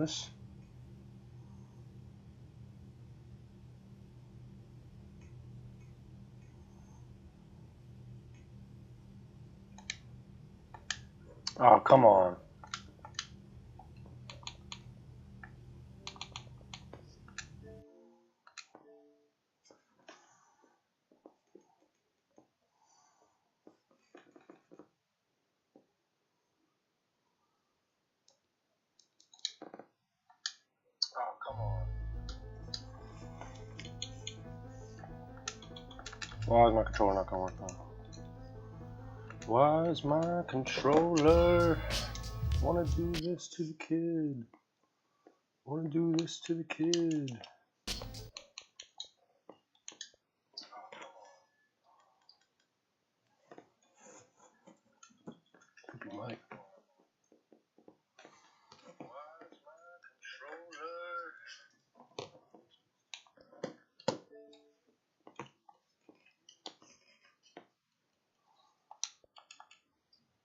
Willis. Oh, come on. Oh, come on. Why is my controller not gonna work now? Why is my controller? Wanna do this to the kid. Wanna do this to the kid. Stupid mic.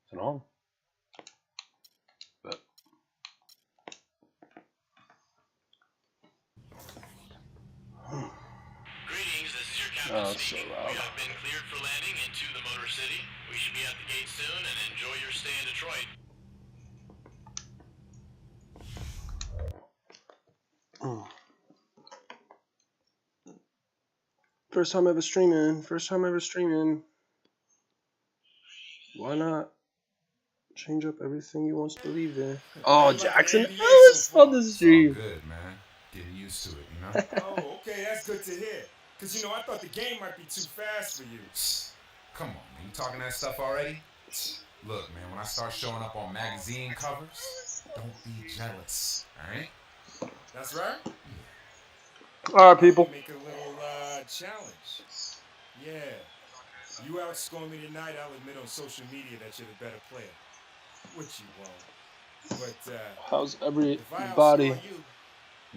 Is it on? But Greetings, this is your captain speaking. We have been cleared for landing into the Motor City. We should be at the gate soon and enjoy your stay in Detroit. First time ever streaming. First time ever streaming. Why not change up everything you once believed in? Oh, Jackson Ellis on the stream. It's all good, man. Getting used to it, you know? Oh, okay, that's good to hear. Because, you know, I thought the game might be too fast for you. Come on, man. You talking that stuff already? Look, man, when I start showing up on magazine covers, don't be jealous, all right? That's right. All right, people. Make a little challenge. Yeah. You outscore me tonight, I'll admit on social media that you're the better player. Which you won't. But, How's if I everybody outscore you,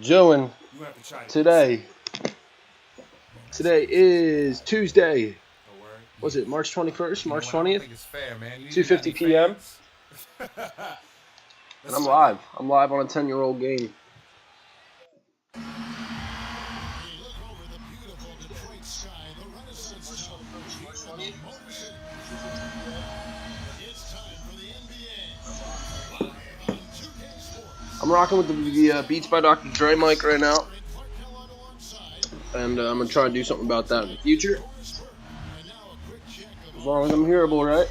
doing you have to try to today? Today is Tuesday. No word. Was it March 21st, March You know what? I don't 20th, think it's fair, man. You 2:50 got any p.m. fans? And I'm live. I'm live on a 10-year-old game. I'm rocking with the Beats by Dr. Dre mic right now. And I'm going to try to do something about that in the future. As long as I'm hearable, right?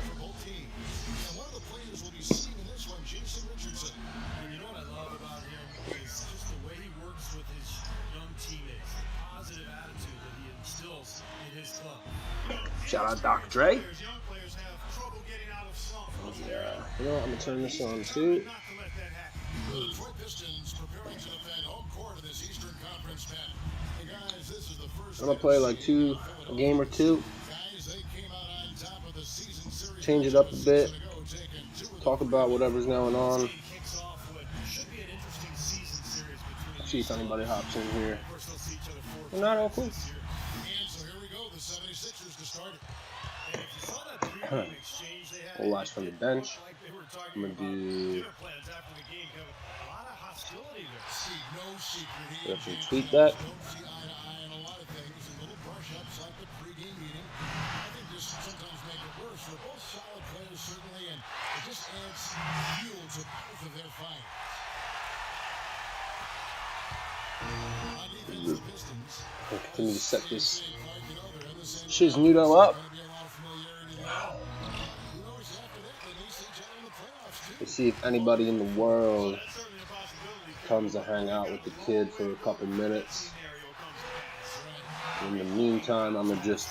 Shout out Dr. Dre. Yeah, you know what? I'm going to turn this on too. I'm going to play like a game or two. Change it up a bit. Talk about whatever's going on. See if anybody hops in here. We're not all cool. We'll watch from the bench. I'm going to do... Definitely tweet that. I'll continue to set this Shiznudo up. To see if anybody in the world comes to hang out with the kid for a couple minutes. In the meantime, I'm going to just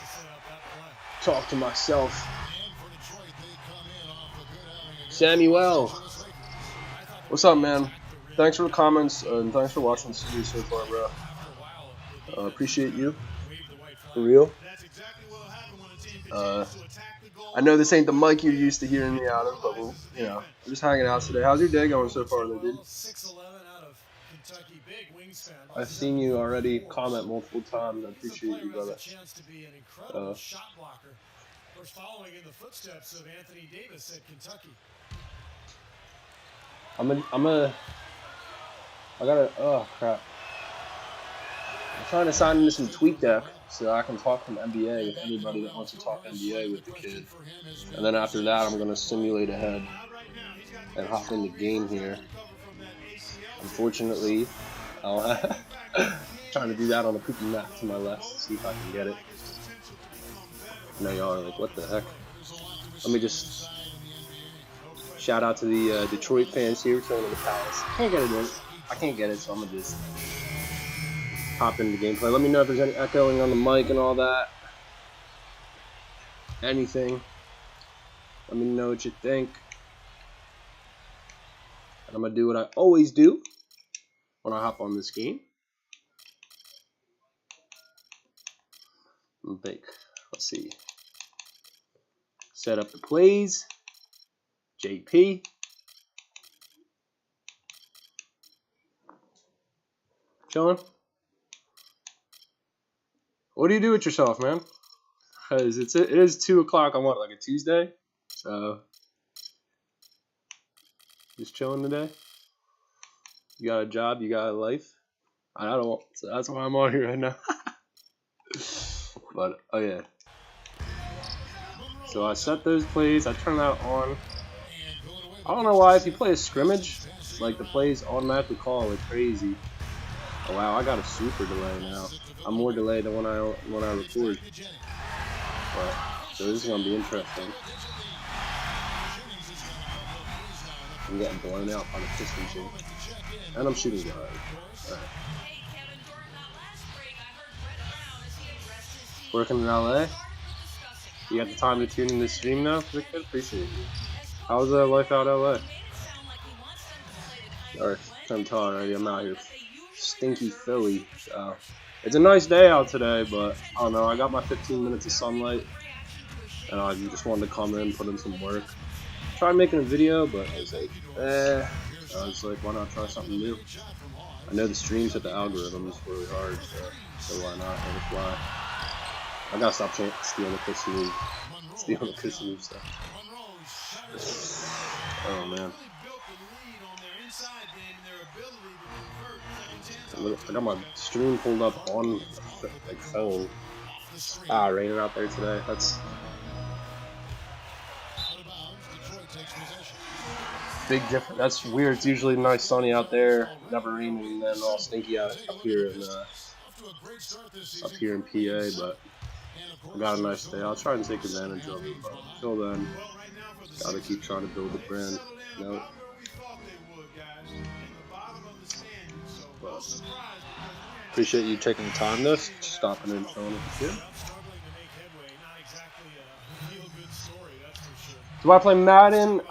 talk to myself. Samuel, what's up, man? Thanks for the comments and thanks for watching the series so far, bro. Appreciate you. For real. I know this ain't the mic you're used to hearing me out of, but we're just hanging out today. How's your day going so far, though, dude? I've seen you already comment multiple times. I appreciate you, brother. Following in the footsteps of Anthony Davis at Kentucky. I'm a I gotta. Oh crap! I'm trying to sign into some TweetDeck so I can talk some NBA with anybody that wants to talk NBA with the kid. And then after that, I'm gonna simulate ahead and hop in the game here. Unfortunately, I'll trying to do that on a poopy map to my left to see if I can get it. I know y'all are like, what the heck? Let me just shout out to the Detroit fans here returning to the Palace. Can't get it in. I can't get it, so I'm gonna just hop into gameplay. Let me know if there's any echoing on the mic and all that. Anything. Let me know what you think. And I'm gonna do what I always do when I hop on this game. Let's see. Set up the plays. JP. Chilling. What do you do with yourself, man? Because it is 2 o'clock on what, like a Tuesday? So, just chilling today. You got a job, you got a life. I don't, so that's why I'm on here right now. But, oh yeah. So I set those plays, I turn that on. I don't know why, if you play a scrimmage, like the plays automatically call like crazy. Oh wow, I got a super delay now. I'm more delayed than when I record. But, so this is gonna be interesting. I'm getting blown out by the piston chain. And I'm shooting guard. Alright. Working in LA? You got the time to tune in this stream now? I appreciate you. How's life out LA? Alright, I'm tired already. I'm out here. Stinky Philly. So it's a nice day out today, but I don't know. I got my 15 minutes of sunlight, and I just wanted to come in, put in some work. Tried making a video, but I was like, I was like, why not try something new? I know the streams hit the algorithm is really hard, so why not? Let it fly. I gotta stop stealing the Chris move. Stealing the Chris move stuff. Oh man. I got my stream pulled up on like phone. Raining out there today. That's big difference. That's weird. It's usually nice sunny out there, never raining, and then all stinky up here in PA. But I got a nice day. I'll try and take advantage of it. But until then, gotta keep trying to build the brand. You know? But appreciate you taking the time to stopping and showing it to you. Do I play Madden?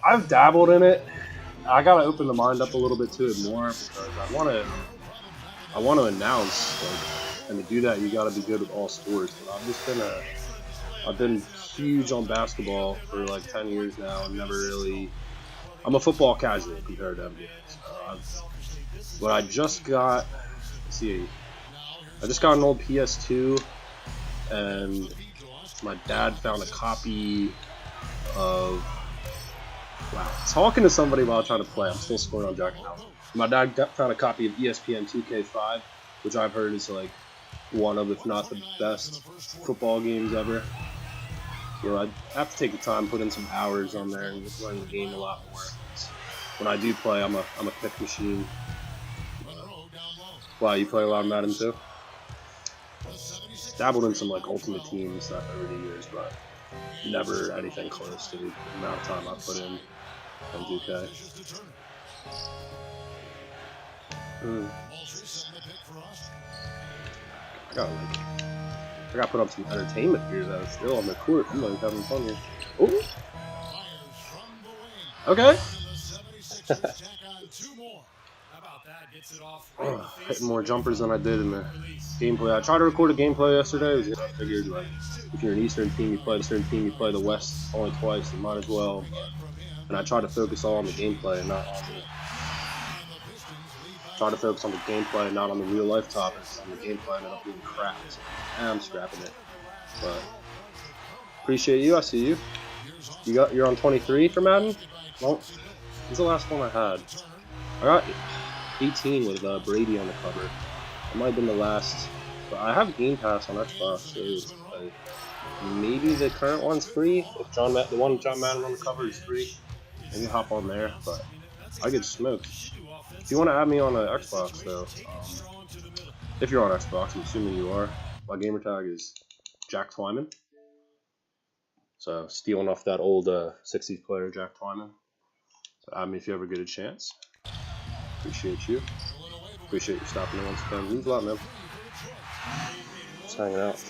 I've dabbled in it. I gotta open the mind up a little bit to it more because I want to announce, like, and to do that you gotta be good with all sports. But I've been huge on basketball for like 10 years now and never really. I'm a football casual compared to NBA. But I just got, I just got an old PS2, and my dad found a copy of. Wow, talking to somebody while trying to play. I'm still scoring on Jack now. My dad found a copy of ESPN 2K5, which I've heard is like one of, if not the best football games ever. So I have to take the time, put in some hours on there, and learn the game a lot more. When I do play, I'm a pick machine. Wow, you play a lot of Madden too? Dabbled in some like Ultimate Team stuff over the years, but never anything close to the amount of time I put in on 2K. I gotta put up some entertainment here though. Still on the court, I'm like having fun here. Ooh. Okay. Hitting more jumpers than I did in the gameplay. I tried to record a gameplay yesterday. I figured like if you're an Eastern team, you play the West only twice, you might as well. And I tried to focus all on the gameplay and not on the real life topics. And the gameplay ended up being crap. So I'm scrapping it. But appreciate you. I see you. You're on 23 for Madden. Well, this is the last one I had. 18 with Brady on the cover. It might have been the last. But I have Game Pass on Xbox, so maybe the current one's free. If the one John Madden on the cover is free, maybe hop on there. But I get smoked. If you want to add me on Xbox, though, if you're on Xbox, I'm assuming you are. My gamer tag is Jack Twyman. So stealing off that old 60s player, Jack Twyman. So add me if you ever get a chance. Appreciate you. Appreciate you stopping in once again. Means a lot, man. Just hanging out.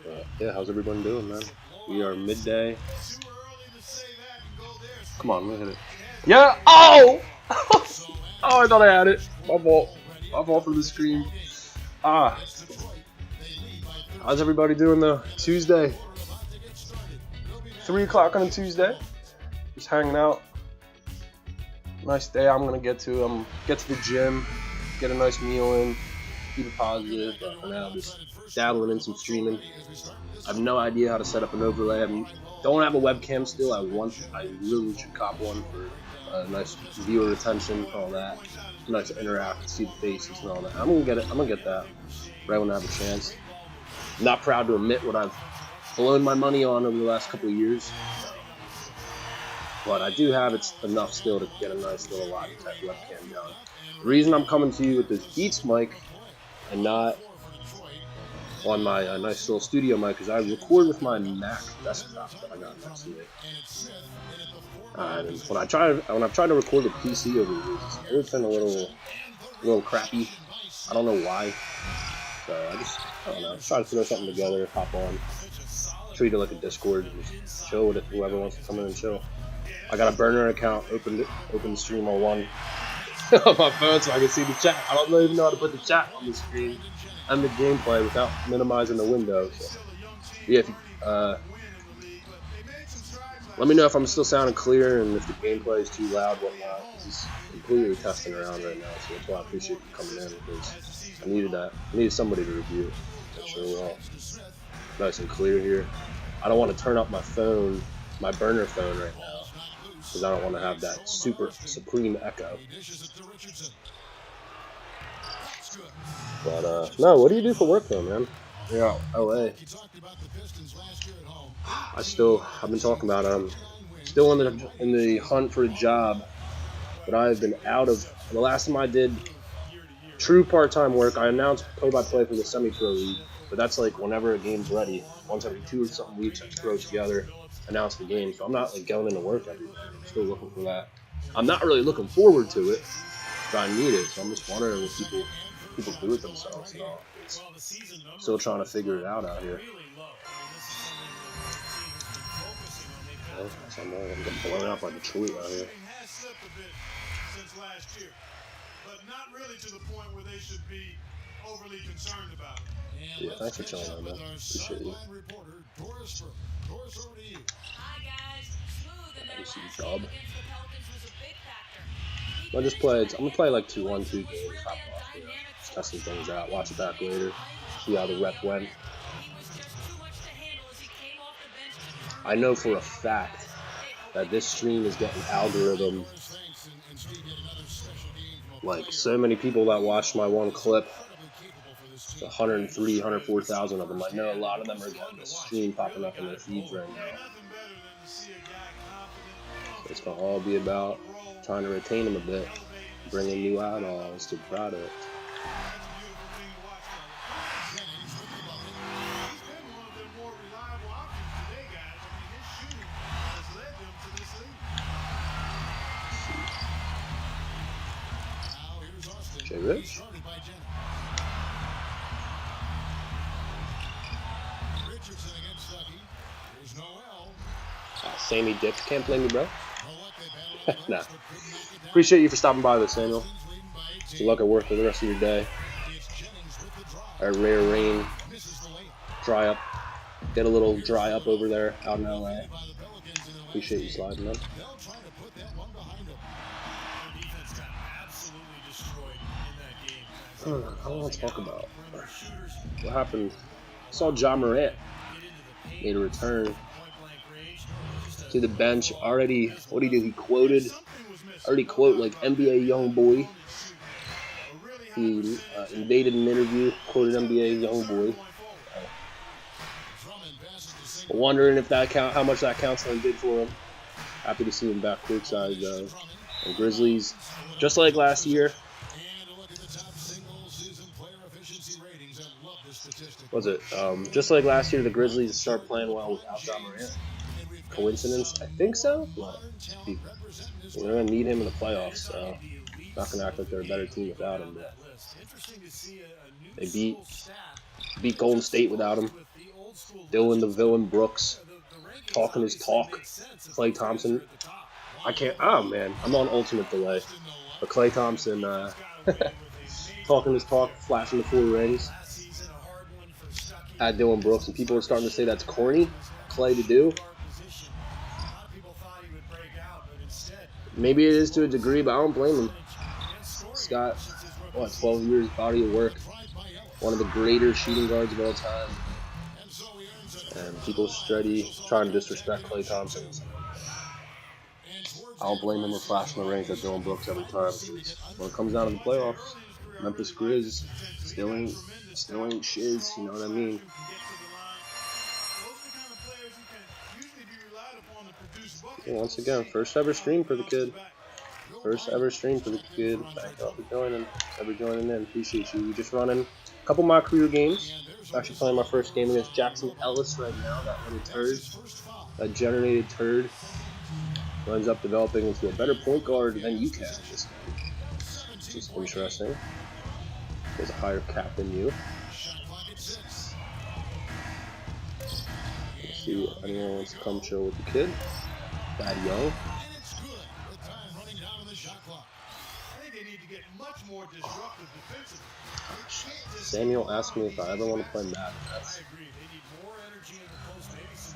But yeah, how's everyone doing, man? We are midday. Come on, let me hit it. Yeah! Oh! Oh, I thought I had it. My fault. My fault for the screen. Ah. How's everybody doing though? Tuesday. 3 o'clock on a Tuesday. Just hanging out. Nice day I'm gonna get to. Get to the gym, get a nice meal in, keep it positive, but for now just dabbling in some streaming. I have no idea how to set up an overlay. I don't have a webcam still. I really should cop one for nice viewer retention and all that. Nice to interact, see the faces and all that. I'm gonna get that right when I have a chance. I'm not proud to admit what I've blown my money on over the last couple of years. But I do have enough still to get a nice little Logitech webcam going. The reason I'm coming to you with this Beats mic and not on my nice little studio mic is I record with my Mac desktop that I got next to me. And when I've tried to record with PC over the years, it's always been a little crappy. I don't know why. So I don't know. Try to throw something together, hop on, treat it like a Discord, and just chill with it. Whoever wants to come in and chill. I got a burner account. Open the stream on one on my phone so I can see the chat. I don't even know how to put the chat on the screen and the gameplay without minimizing the window. So yeah, if you, let me know if I'm still sounding clear and if the gameplay is too loud, whatnot. This is completely testing around right now, so that's why I appreciate you coming in, because I needed that. I needed somebody to review. Make sure we're all nice and clear here. I don't want to turn up my phone, my burner phone right now, because I don't want to have that supreme echo. But no, what do you do for work though, man? Yeah, LA. I've been talking about still in the hunt for a job, but I've been out of. The last time I did true part-time work, I announced play-by-play for the semi-pro league, but that's like whenever a game's ready. Once every 2 or something weeks, I throw it together, announce the game. So I'm not like going into work every day. I'm still looking for that. I'm not really looking forward to it, but I need it. So I'm just wondering if people do it themselves and all. Still trying to figure it out here. I'm getting blown up like a tree out here. Yeah, thanks for chilling out, man. Appreciate you. Dub. I'm gonna play like 2-1-2 games, hop off, just testing things out, watch it back later, see how the rep went. I know for a fact that this stream is getting algorithm. Like, so many people that watched my one clip, 103, 104,000 of them, I know a lot of them are getting this stream popping up in their feeds right now. So it's going to all be about trying to retain them a bit, bringing new eyeballs to the product. Jay Rich? Sammy Dix, can't blame me, bro. Nah. Appreciate you for stopping by though, Samuel. Good luck at work for the rest of your day. Our rare rain, dry up. Get a little dry up over there out in LA. Appreciate you sliding up. I want to talk about what happened. I saw John Morant made a return to the bench already. What did he do? He quoted I already quote like NBA young boy. He invaded an interview, quoted NBA young boy. Wondering if that how much that counseling did for him. Happy to see him back courtside though. And Grizzlies, just like last year. Was it? Just like last year, the Grizzlies start playing well without John Morant. Coincidence? I think so. But we're gonna need him in the playoffs, so not gonna act like they're a better team without him. But they beat Golden State without him. Dylan the Villain Brooks talking his talk. Klay Thompson. I can't. Oh man, I'm on ultimate delay. But Klay Thompson talking his talk, flashing the 4 rings at Dylan Brooks, and people are starting to say that's corny, Klay to do. Maybe it is to a degree, but I don't blame him. He's got 12 years body of work, one of the greater shooting guards of all time, and people steady trying to disrespect Klay Thompson. I don't blame him for flashing the rings at Dylan Brooks every time. When it comes down to the playoffs, Memphis Grizz still ain't shiz, you know what I mean? Yeah, once again, first ever stream for the kid. First ever stream for the kid. Thank y'all for joining. Ever joining in. Appreciate you. We just running a couple of my career games. Actually playing my first game against Jackson Ellis right now. That little turd. That generated turd. Runs up developing into a better point guard than you can this game. Which is interesting. There's a higher cap than you. Let's see if anyone wants to come chill with the kid. Bad Young. Samuel asked me if I ever want to play Madden.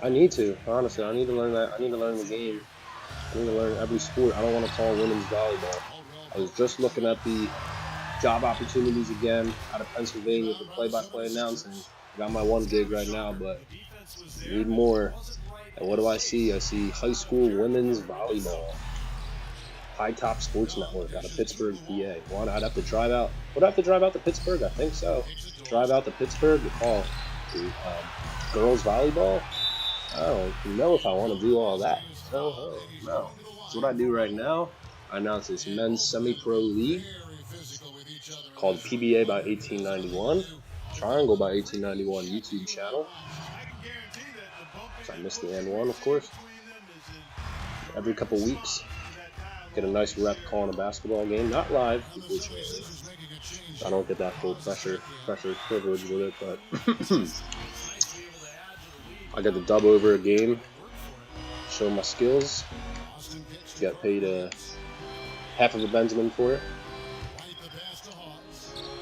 I need to, honestly. I need to learn that. I need to learn the game. I need to learn every sport. I don't want to call women's volleyball. I was just looking at the job opportunities again out of Pennsylvania for play-by-play announcing. I got my 1 gig right now, but I need more. And what do I see? I see high school women's volleyball. High Top Sports Network out of Pittsburgh, PA. I'd have to drive out. Would I have to drive out to Pittsburgh? I think so. Drive out to Pittsburgh to call girls volleyball? I don't know if I want to do all that. No. So what I do right now, I announce this men's semi-pro league called PBA by 1891, Triangle by 1891 YouTube channel. So I missed the end one, of course. Every couple weeks, get a nice rep calling a basketball game. Not live, unfortunately. I don't get that full pressure privilege with it, but I get to dub over a game, show my skills, get paid half of a Benjamin for it.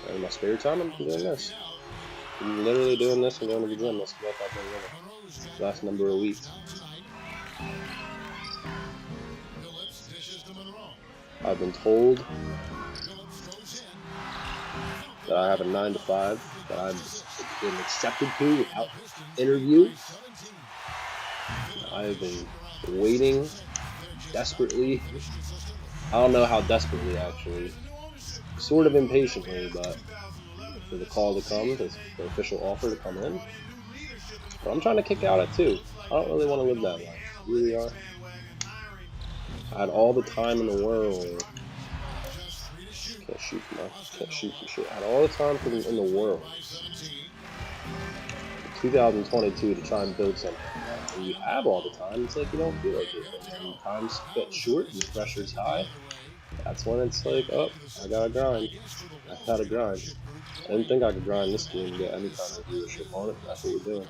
And in my spare time, I'm doing this. I'm literally doing this and going to the gym. That's what I've been doing last number of weeks. I've been told that I have a 9 to 5 that I've been accepted to without interview. I have been waiting desperately. I don't know how desperately, actually. Sort of impatiently, but for the call to come, the official offer to come in. But I'm trying to kick out at 2. I don't really want to live that life. You really are. I had all the time in the world. Can't shoot for shit. I had all the time in the world. 2022 to try and build something. When you have all the time, it's like you don't feel like it. When times get short and the pressure's high, that's when it's like, oh, I gotta grind. I gotta grind. I didn't think I could grind this game and get any kind of viewership on it. That's what we're doing.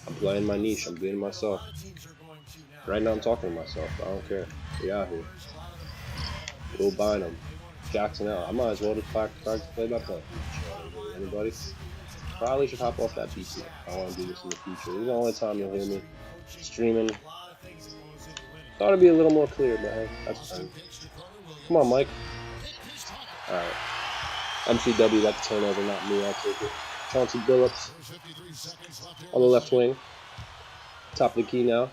I'm playing my niche. I'm being myself. Right now I'm talking to myself. I don't care. We out here. Go bind them. Jackson out. I might as well just practice play-by-play. Anybody? Probably should hop off that PC. I want to do this in the future. This is the only time you'll hear me streaming. Thought it'd be a little more clear, but hey, that's fine. Come on, Mike. Alright. MCW got the turnover, not me. I'll take it. Chauncey Billups on the left wing. Top of the key now.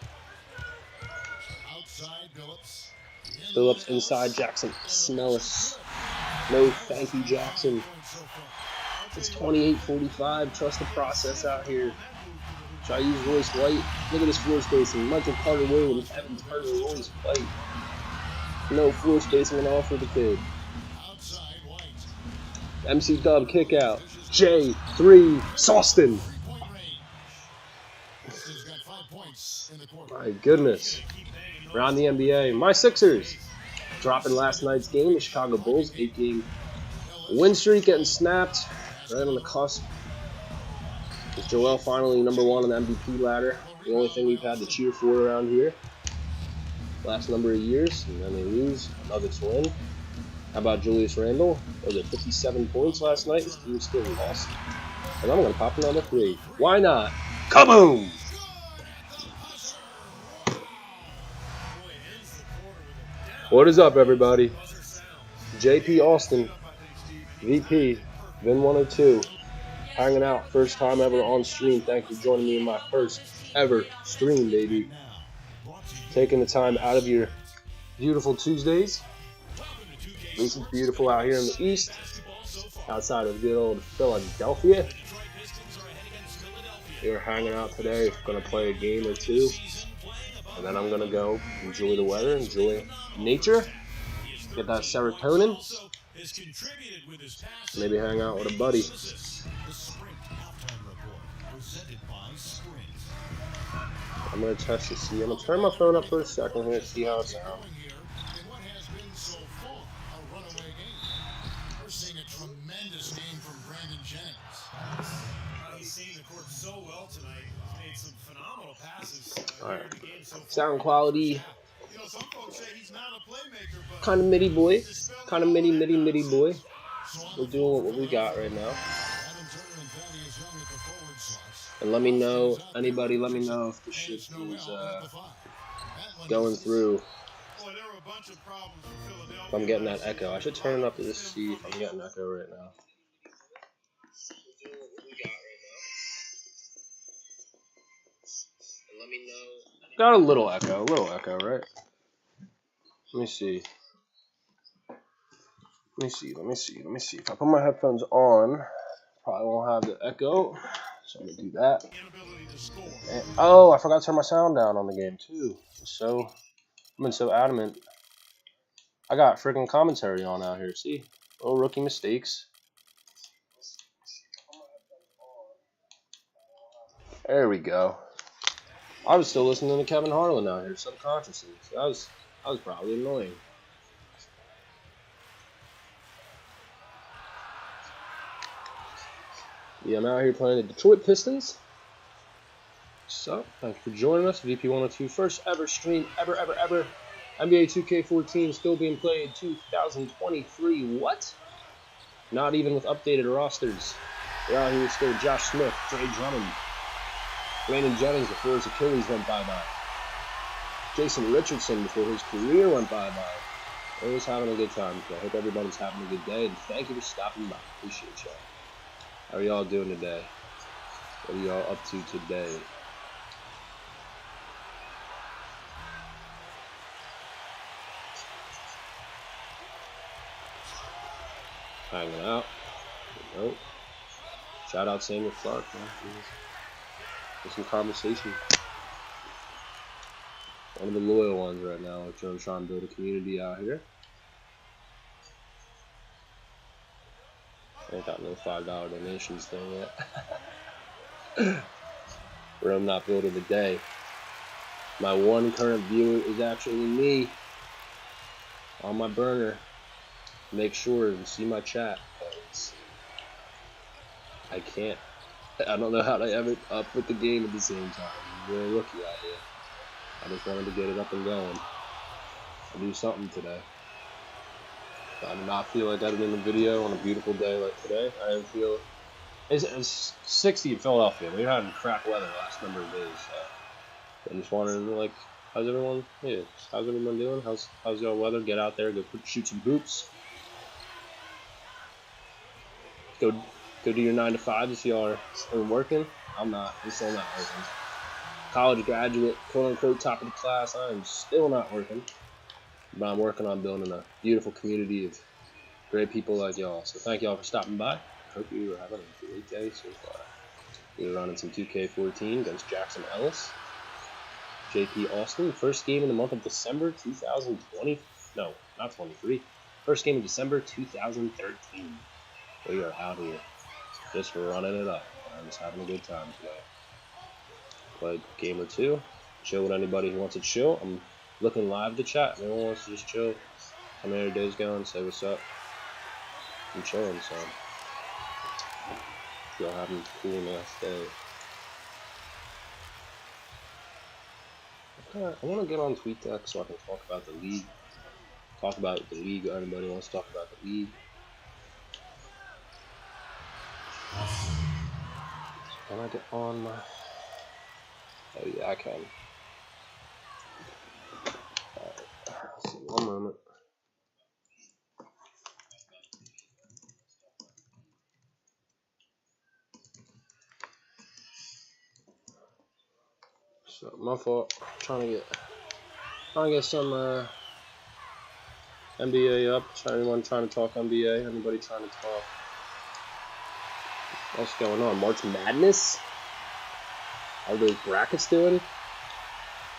Phillips inside. Jackson Smellis. No, thank you, Jackson. It's 28-45. Trust the process out here. Should I use Royce White? Look at this floor spacing. Michael Carter Williams, Evan Turner, Royce White. No floor spacing at all for the kid. MC Dub kick out. J3 Sawston. My goodness. Around the NBA, my Sixers dropping last night's game. The Chicago Bulls 8-game win streak getting snapped right on the cusp. Is Joel finally number one on the MVP ladder? The only thing we've had to cheer for around here last number of years, and then they lose. Nuggets win. How about Julius Randle? Was it 57 points last night? His team still lost. And I'm going to pop another three. Why not? Kaboom! What is up, everybody? JP Austin, VP, Vin102, hanging out. First time ever on stream. Thank you for joining me in my first ever stream, baby. Taking the time out of your beautiful Tuesdays. At least it's beautiful out here in the east, outside of good old Philadelphia. We're hanging out today, going to play a game or two, and then I'm going to go enjoy the weather, enjoy nature, get that serotonin, maybe hang out with a buddy. I'm going to test to see. I'm going to turn my phone up for a second here to see how it sounds. Alright, sound quality, kind of midi boy, kind of midi boy. We're doing what we got right now. And let me know, anybody, let me know if the shit is going through. If I'm getting that echo. I should turn it up to just see if I'm getting echo right now. Got a little echo, right? Let me see. Let me see. If I put my headphones on, probably won't have the echo. So I'm gonna do that. And, oh, I forgot to turn my sound down on the game too. So I've been so adamant. I got freaking commentary on out here. See, little rookie mistakes. There we go. I was still listening to Kevin Harlan out here subconsciously. So that was probably annoying. Yeah, I'm out here playing the Detroit Pistons. So, thank you for joining us. VP102, first ever stream ever. NBA 2K14 still being played 2023. What? Not even with updated rosters. We're out here still Josh Smith, Dre Drummond, Brandon Jennings before his Achilles went bye-bye. Jason Richardson before his career went bye-bye. Always having a good time. I hope everybody's having a good day, and thank you for stopping by. Appreciate y'all. How are y'all doing today? What are y'all up to today? Hanging out. Nope. Shout out Samuel Clark, man. There's some conversation. One of the loyal ones right now. We're trying to build a community out here. I ain't got no $5 donations thing yet. Where I'm not building the day. My one current viewer is actually me on my burner. Make sure and see my chat, because I can't. I don't know how to have it up with the game at the same time. I'm really rookie out here. I just wanted to get it up and going. I'll do something today. I do not feel like editing a video on a beautiful day like today. I didn't feel it's 60 in Philadelphia. We had crap weather the last number of days. So I just wanted to like, how's everyone? Yeah, how's everyone doing? How's y'all weather? Get out there, go shoot some hoops. Go do your 9 to 5 if y'all are still working. I'm not. I'm still not working. College graduate, quote unquote, top of the class. I am still not working. But I'm working on building a beautiful community of great people like y'all. So thank y'all for stopping by. Hope you are having a great day so far. We're running some 2K14 against Jackson Ellis. JP Austin, first game in the month of December 2020. No, not 23. First game of December 2013. We are out here just running it up. I'm just having a good time today. Play game or two. Chill with anybody who wants to chill. I'm looking live to chat. If anyone wants to just chill, how many your days going, say what's up. I'm chilling, so y'all having a cool nice day. I want to get on TweetDeck so I can talk about the league. Talk about the league. Anybody wants to talk about the league? Can I get on my... Oh yeah, I can. Alright, so 1 moment. So my fault. Trying to get some NBA up. Anyone trying to talk NBA? Anybody trying to talk? What's going on? March Madness? How are those brackets doing?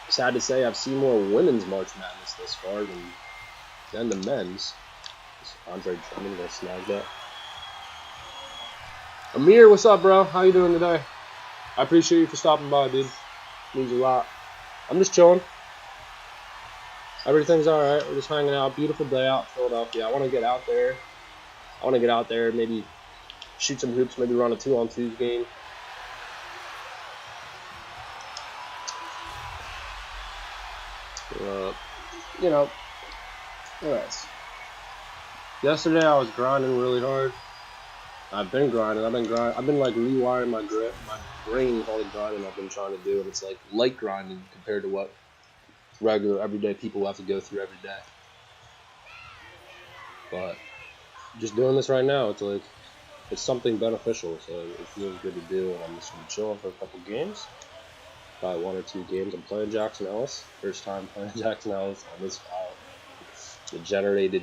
Sad to say, I've seen more women's March Madness this far than the men's. Andre Drummond gonna snag that. Amir, what's up, bro? How you doing today? I appreciate you for stopping by, dude. Means a lot. I'm just chilling. Everything's alright. We're just hanging out. Beautiful day out in Philadelphia. I want to get out there. Maybe shoot some hoops. Maybe run a 2-on-2 game. You know. Anyways. Yesterday I was grinding really hard. I've been grinding. I've been like rewiring my brain with all the grinding I've been trying to do, and it's like light grinding compared to what regular everyday people have to go through every day. But just doing this right now, it's like it's something beneficial, so it feels good to do. And I'm just gonna chill for a couple games, probably 1 or 2 games. I'm playing Jackson Ellis, first time playing Jackson Ellis on this degenerated,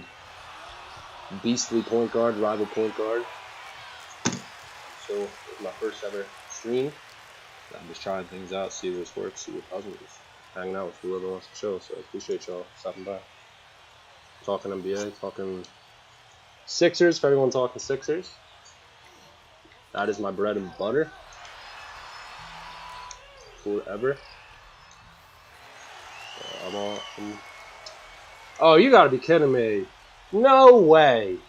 beastly point guard, rival point guard. So it's my first ever stream. I'm just trying things out, see what works, see what doesn't. Just hanging out with whoever wants to chill. So I appreciate y'all stopping by. Talking NBA, talking Sixers. If everyone's talking Sixers, that is my bread and butter. Forever. Oh, you gotta be kidding me! No way!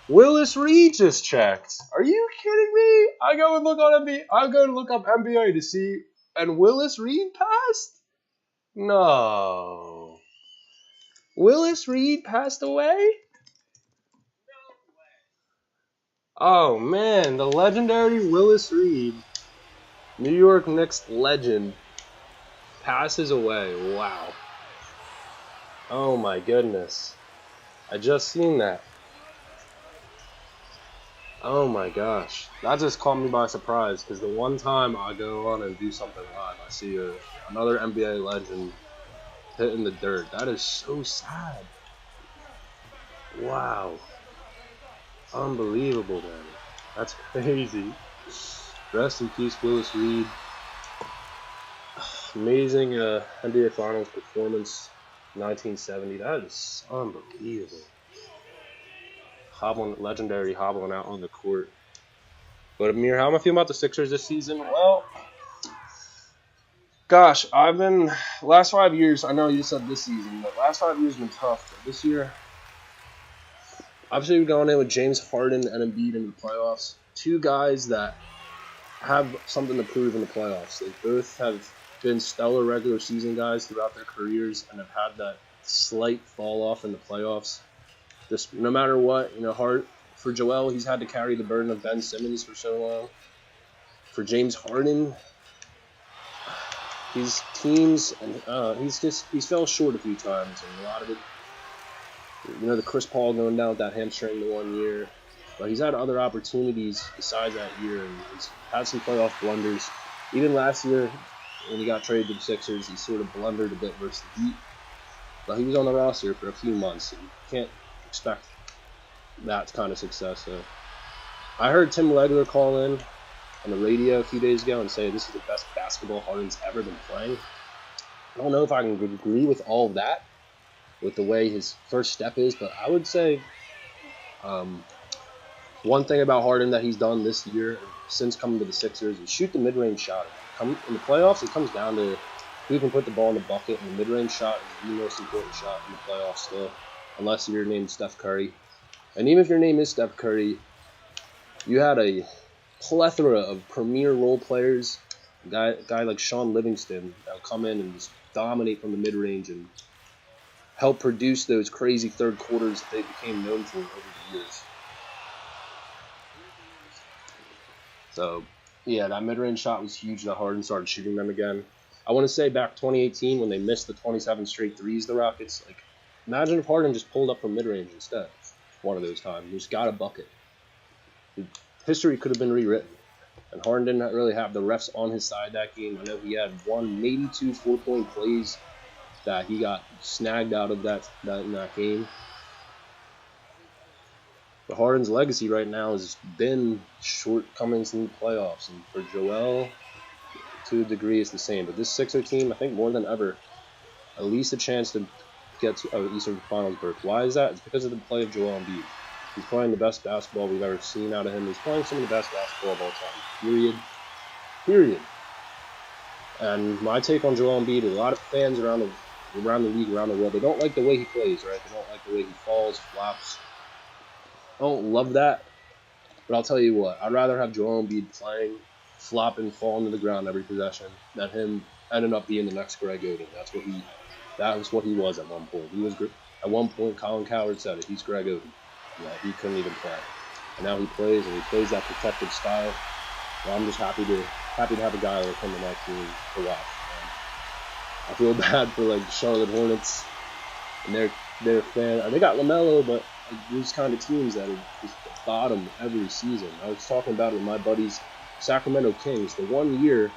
Willis Reed just checked. Are you kidding me? I go to look up NBA to see, and Willis Reed passed? No. Willis Reed passed away? Oh man, the legendary Willis Reed, New York Knicks legend, passes away. Wow. Oh my goodness. I just seen that. Oh my gosh, that just caught me by surprise, because the one time I go on and do something live, I see another NBA legend hitting the dirt. That is so sad. Wow. Unbelievable, man. That's crazy. Rest in peace, Willis Reed. Amazing NBA Finals performance, 1970. That is unbelievable. Legendary hobbling out on the court. But Amir, how am I feeling about the Sixers this season? Well, gosh, last 5 years, I know you said this season, but last 5 years have been tough. But this year, obviously we're going in with James Harden and Embiid in the playoffs. 2 guys that have something to prove in the playoffs. They both have been stellar regular season guys throughout their careers and have had that slight fall off in the playoffs. Just no matter what, for Joel, he's had to carry the burden of Ben Simmons for so long. For James Harden, his teams, and he's fell short a few times, and a lot of it, the Chris Paul going down with that hamstring the 1 year. But he's had other opportunities besides that year, and he's had some playoff blunders. Even last year, when he got traded to the Sixers, he sort of blundered a bit versus the Heat. but he was on the roster for a few months, and you can't expect that kind of success. So I heard Tim Legler call in on the radio a few days ago and say this is the best basketball Harden's ever been playing. I don't know if I can agree with all of that, with the way his first step is, but I would say one thing about Harden that he's done this year since coming to the Sixers is shoot the mid-range shot. In the playoffs, it comes down to who can put the ball in the bucket, and the mid-range shot is the most important shot in the playoffs still, unless you're named Steph Curry. And even if your name is Steph Curry, you had a plethora of premier role players, a guy like Sean Livingston that will come in and just dominate from the mid-range and help produce those crazy third quarters that they became known for over the years. So, yeah, that mid-range shot was huge that Harden started shooting them again. I want to say back 2018 when they missed the 27 straight threes, the Rockets, like, imagine if Harden just pulled up from mid-range instead one of those times. He just got a bucket. History could have been rewritten. And Harden didn't really have the refs on his side that game. I know he had one, maybe two 4-point plays that he got snagged out of that in that game. But Harden's legacy right now has been shortcomings in the playoffs. And for Joel, to a degree, it's the same. But this Sixer team, I think more than ever, at least a chance to get to an Eastern Finals berth. Why is that? It's because of the play of Joel Embiid. He's playing the best basketball we've ever seen out of him. He's playing some of the best basketball of all time. Period. And my take on Joel Embiid, a lot of fans around the league, around the world, they don't like the way he plays, right? They don't like the way he falls, flops. I don't love that. But I'll tell you what, I'd rather have Joel Embiid playing, flopping, falling to the ground every possession than him ending up being the next Greg Oden. That was what he was at one point. At one point, Colin Cowherd said it. He's Greg Oden. Yeah, he couldn't even play. And now he plays, and he plays that protective style. And I'm just happy to have a guy like him in my team to watch. And I feel bad for like Charlotte Hornets and their fan. They got LaMelo, but like, these kind of teams that are just the bottom every season. I was talking about it with my buddies, Sacramento Kings. The one year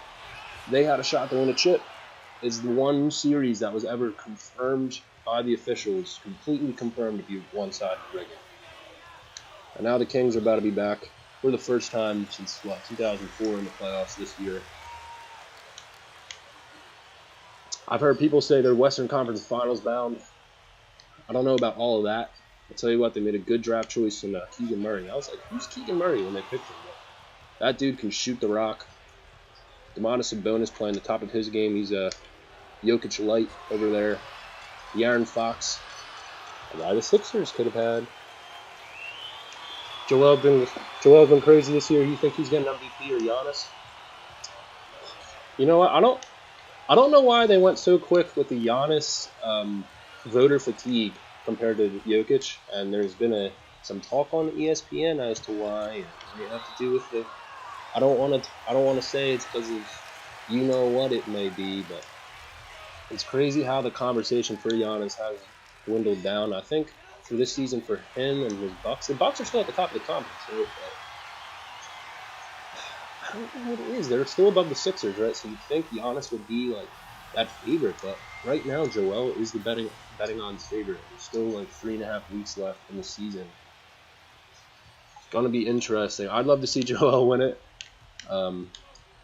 they had a shot to win a chip is the one series that was ever confirmed by the officials, completely confirmed to be one-sided rigging. And now the Kings are about to be back for the first time since, 2004 in the playoffs this year. I've heard people say they're Western Conference Finals bound. I don't know about all of that. I'll tell you what, they made a good draft choice in Keegan Murray. I was like, who's Keegan Murray when they picked him? But that dude can shoot the rock. Domantas Sabonis playing the top of his game. He's a Jokic light over there. De'Aaron Fox, a guy the Sixers could have had. Joel's been crazy this year. You think he's getting MVP or Giannis? You know what? I don't know why they went so quick with the Giannis voter fatigue compared to Jokic. And there's been some talk on ESPN as to why. It may have to do with the. I don't want to say it's because of you know what it may be, but it's crazy how the conversation for Giannis has dwindled down. I think for this season for him and his Bucks, the Bucks are still at the top of the conference. Right? I don't know what it is. They're still above the Sixers, right? So you'd think Giannis would be like that favorite, but right now Joel is the betting odds favorite. There's still like 3.5 weeks left in the season. It's gonna be interesting. I'd love to see Joel win it.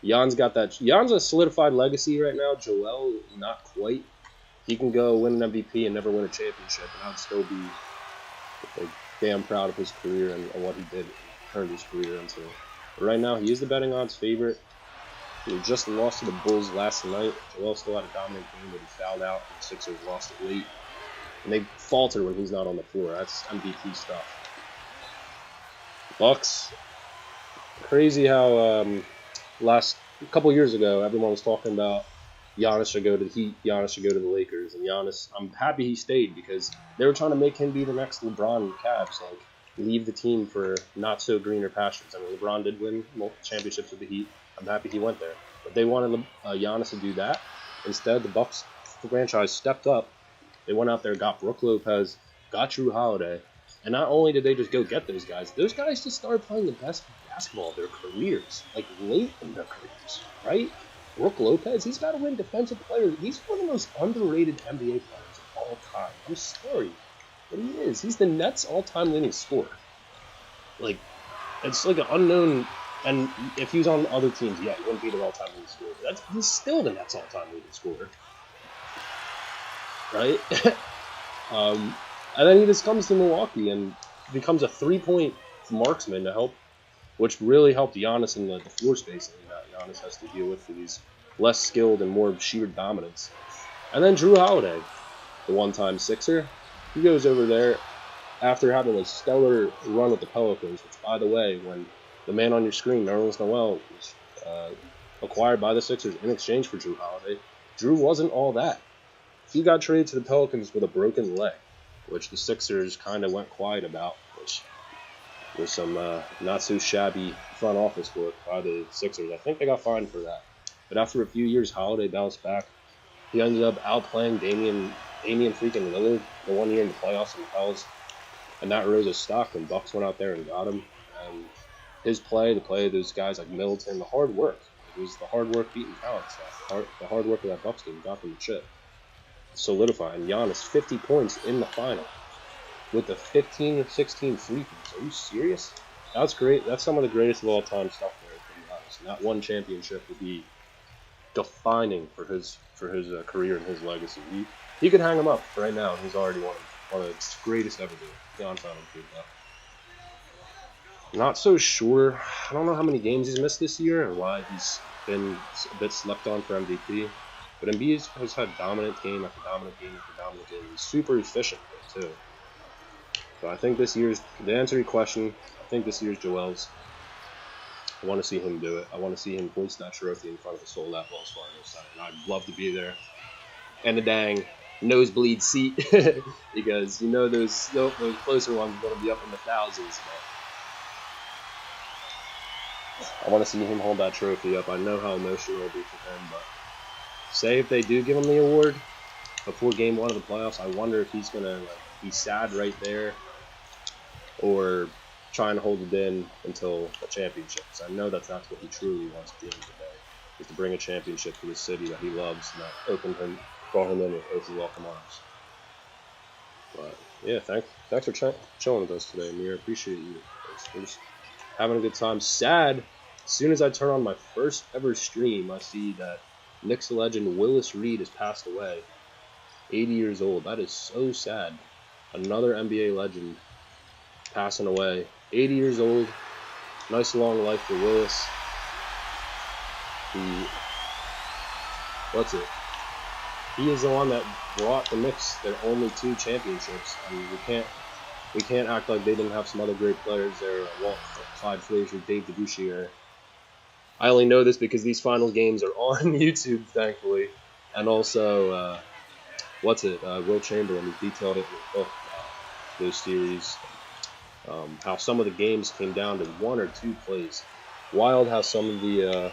Jan's a solidified legacy right now. Joel, not quite. He can go win an MVP and never win a championship, and I'd still be like, damn proud of his career and what he did, turned his career into. But right now, he is the betting odds favorite. He just lost to the Bulls last night. Joel still had a dominant game, but he fouled out, and the Sixers lost it late. And they falter when he's not on the floor. That's MVP stuff. Bucks. Crazy how a couple years ago, everyone was talking about Giannis should go to the Heat, Giannis should go to the Lakers, and Giannis, I'm happy he stayed because they were trying to make him be the next LeBron and Cavs, like leave the team for not so greener pastures. I mean, LeBron did win multiple championships with the Heat. I'm happy he went there, but they wanted Giannis to do that. Instead, the Bucks franchise stepped up. They went out there, got Brook Lopez, got Drew Holiday, and not only did they just go get those guys just started playing the best basketball of their careers, like late in their careers, right? Brook Lopez, he's got to win Defensive Player. He's one of the most underrated NBA players of all time. I'm sorry, but he is. He's the Nets all-time leading scorer. Like, it's like an unknown. And if he was on other teams, yeah, he wouldn't be the all-time leading scorer. He's still the Nets all-time leading scorer, right? And then he just comes to Milwaukee and becomes a 3-point marksman to help, which really helped Giannis in the floor spacing that Giannis has to deal with for these less skilled and more sheer dominance. And then Drew Holiday, the one-time Sixer, he goes over there after having a stellar run with the Pelicans, which, by the way, when the man on your screen, Nerlens Noel, was acquired by the Sixers in exchange for Drew Holiday, Drew wasn't all that. He got traded to the Pelicans with a broken leg, which the Sixers kind of went quiet about, which was some not so shabby front office work by the Sixers. I think they got fined for that. But after a few years, Holiday bounced back. He ended up outplaying Damian freaking Lillard the 1 year in the playoffs in the Pels, and that rose his stock when Bucks went out there and got him. And his play, the play of those guys like Middleton, the hard work. It was the hard work beating talent stuff. The hard work of that Bucks team got them the chip. Solidifying Giannis 50 points in the final with the 15 or 16 free throws. Are you serious? That's great. That's some of the greatest of all time stuff there from Giannis. And that one championship would be defining for his career and his legacy. He could hang him up right now. He's already one of the greatest ever to be on final food though. Not so sure. I don't know how many games he's missed this year and why he's been a bit slept on for MVP. But Embiid has had dominant game after dominant game after dominant game. He's super efficient with it too. So I think this year's, to answer your question, I think this year's Joel's. I want to see him do it. I want to see him hoist that trophy in front of a sold-out Wells Fargo Center. And I'd love to be there. And the dang nosebleed seat, because you know those closer ones are going to be up in the thousands. But I want to see him hold that trophy up. I know how emotional it'll be for him, but say if they do give him the award before Game 1 of the playoffs, I wonder if he's going to be sad right there or trying to hold it in until a championship. So I know that's what he truly wants at the end of the day, is to bring a championship to the city that he loves and that brought him in with open welcome arms. But yeah, thanks for chilling with us today, Amir. Appreciate you. We're just having a good time. Sad, as soon as I turn on my first ever stream, I see that Knicks legend Willis Reed has passed away. 80 years old. That is so sad. Another NBA legend passing away. 80 years old. Nice long life for Willis. He is the one that brought the Knicks their only 2 championships. I mean, we can't act like they didn't have some other great players there. Clyde Frazier, Dave DeBusschere. I only know this because these final games are on YouTube, thankfully. And also, Will Chamberlain, he detailed it in the book, those series. How some of the games came down to 1 or 2 plays. Wild how some of the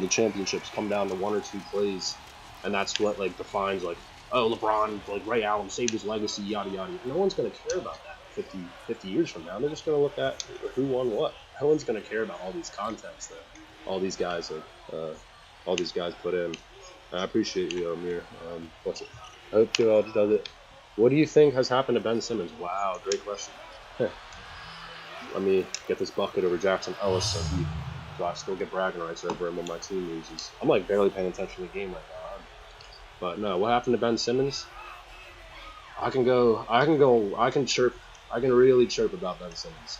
championships come down to 1 or 2 plays, and that's what defines LeBron, Ray Allen saved his legacy, yada yada. No one's gonna care about that 50 years from now. They're just gonna look at who won what. No one's gonna care about all these contents that all these guys put in. I appreciate you, Amir. I hope Joel does it. What do you think has happened to Ben Simmons? Wow, great question. Let me get this bucket over Jackson Ellis so I still get bragging rights over him when my team loses. I'm barely paying attention to the game right now. But no, what happened to Ben Simmons? I can really chirp about Ben Simmons.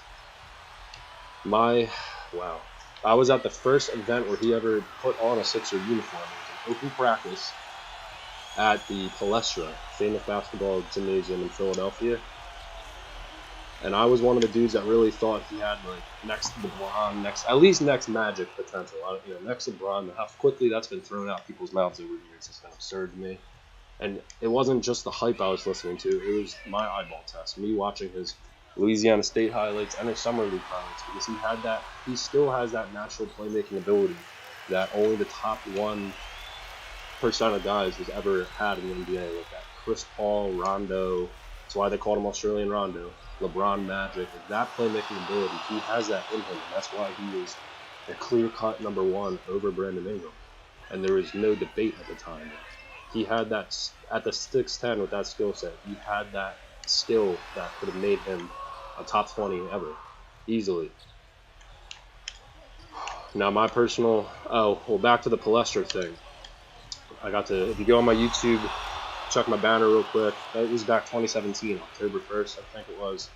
I was at the first event where he ever put on a Sixer uniform. It was an open practice at the Palestra, famous basketball gymnasium in Philadelphia. And I was one of the dudes that really thought he had next LeBron, next Magic potential. Next LeBron. How quickly that's been thrown out people's mouths over the years has been absurd to me. And it wasn't just the hype I was listening to; it was my eyeball test. Me watching his Louisiana State highlights and his summer league highlights, because he still has that natural playmaking ability that only the top 1% of guys has ever had in the NBA. Like that Chris Paul, Rondo. That's why they called him Australian Rondo. LeBron Magic, that playmaking ability, he has that in him, and that's why he was a clear-cut number 1 over Brandon Ingram. And there was no debate at the time. he had that at the 6'10" with that skill set. He had that skill that could have made him a top 20 ever, easily. Now my personal, back to the Palestra thing. I got to, if you go on my YouTube, check my banner real quick. It was back 2017, October 1st, I think it was.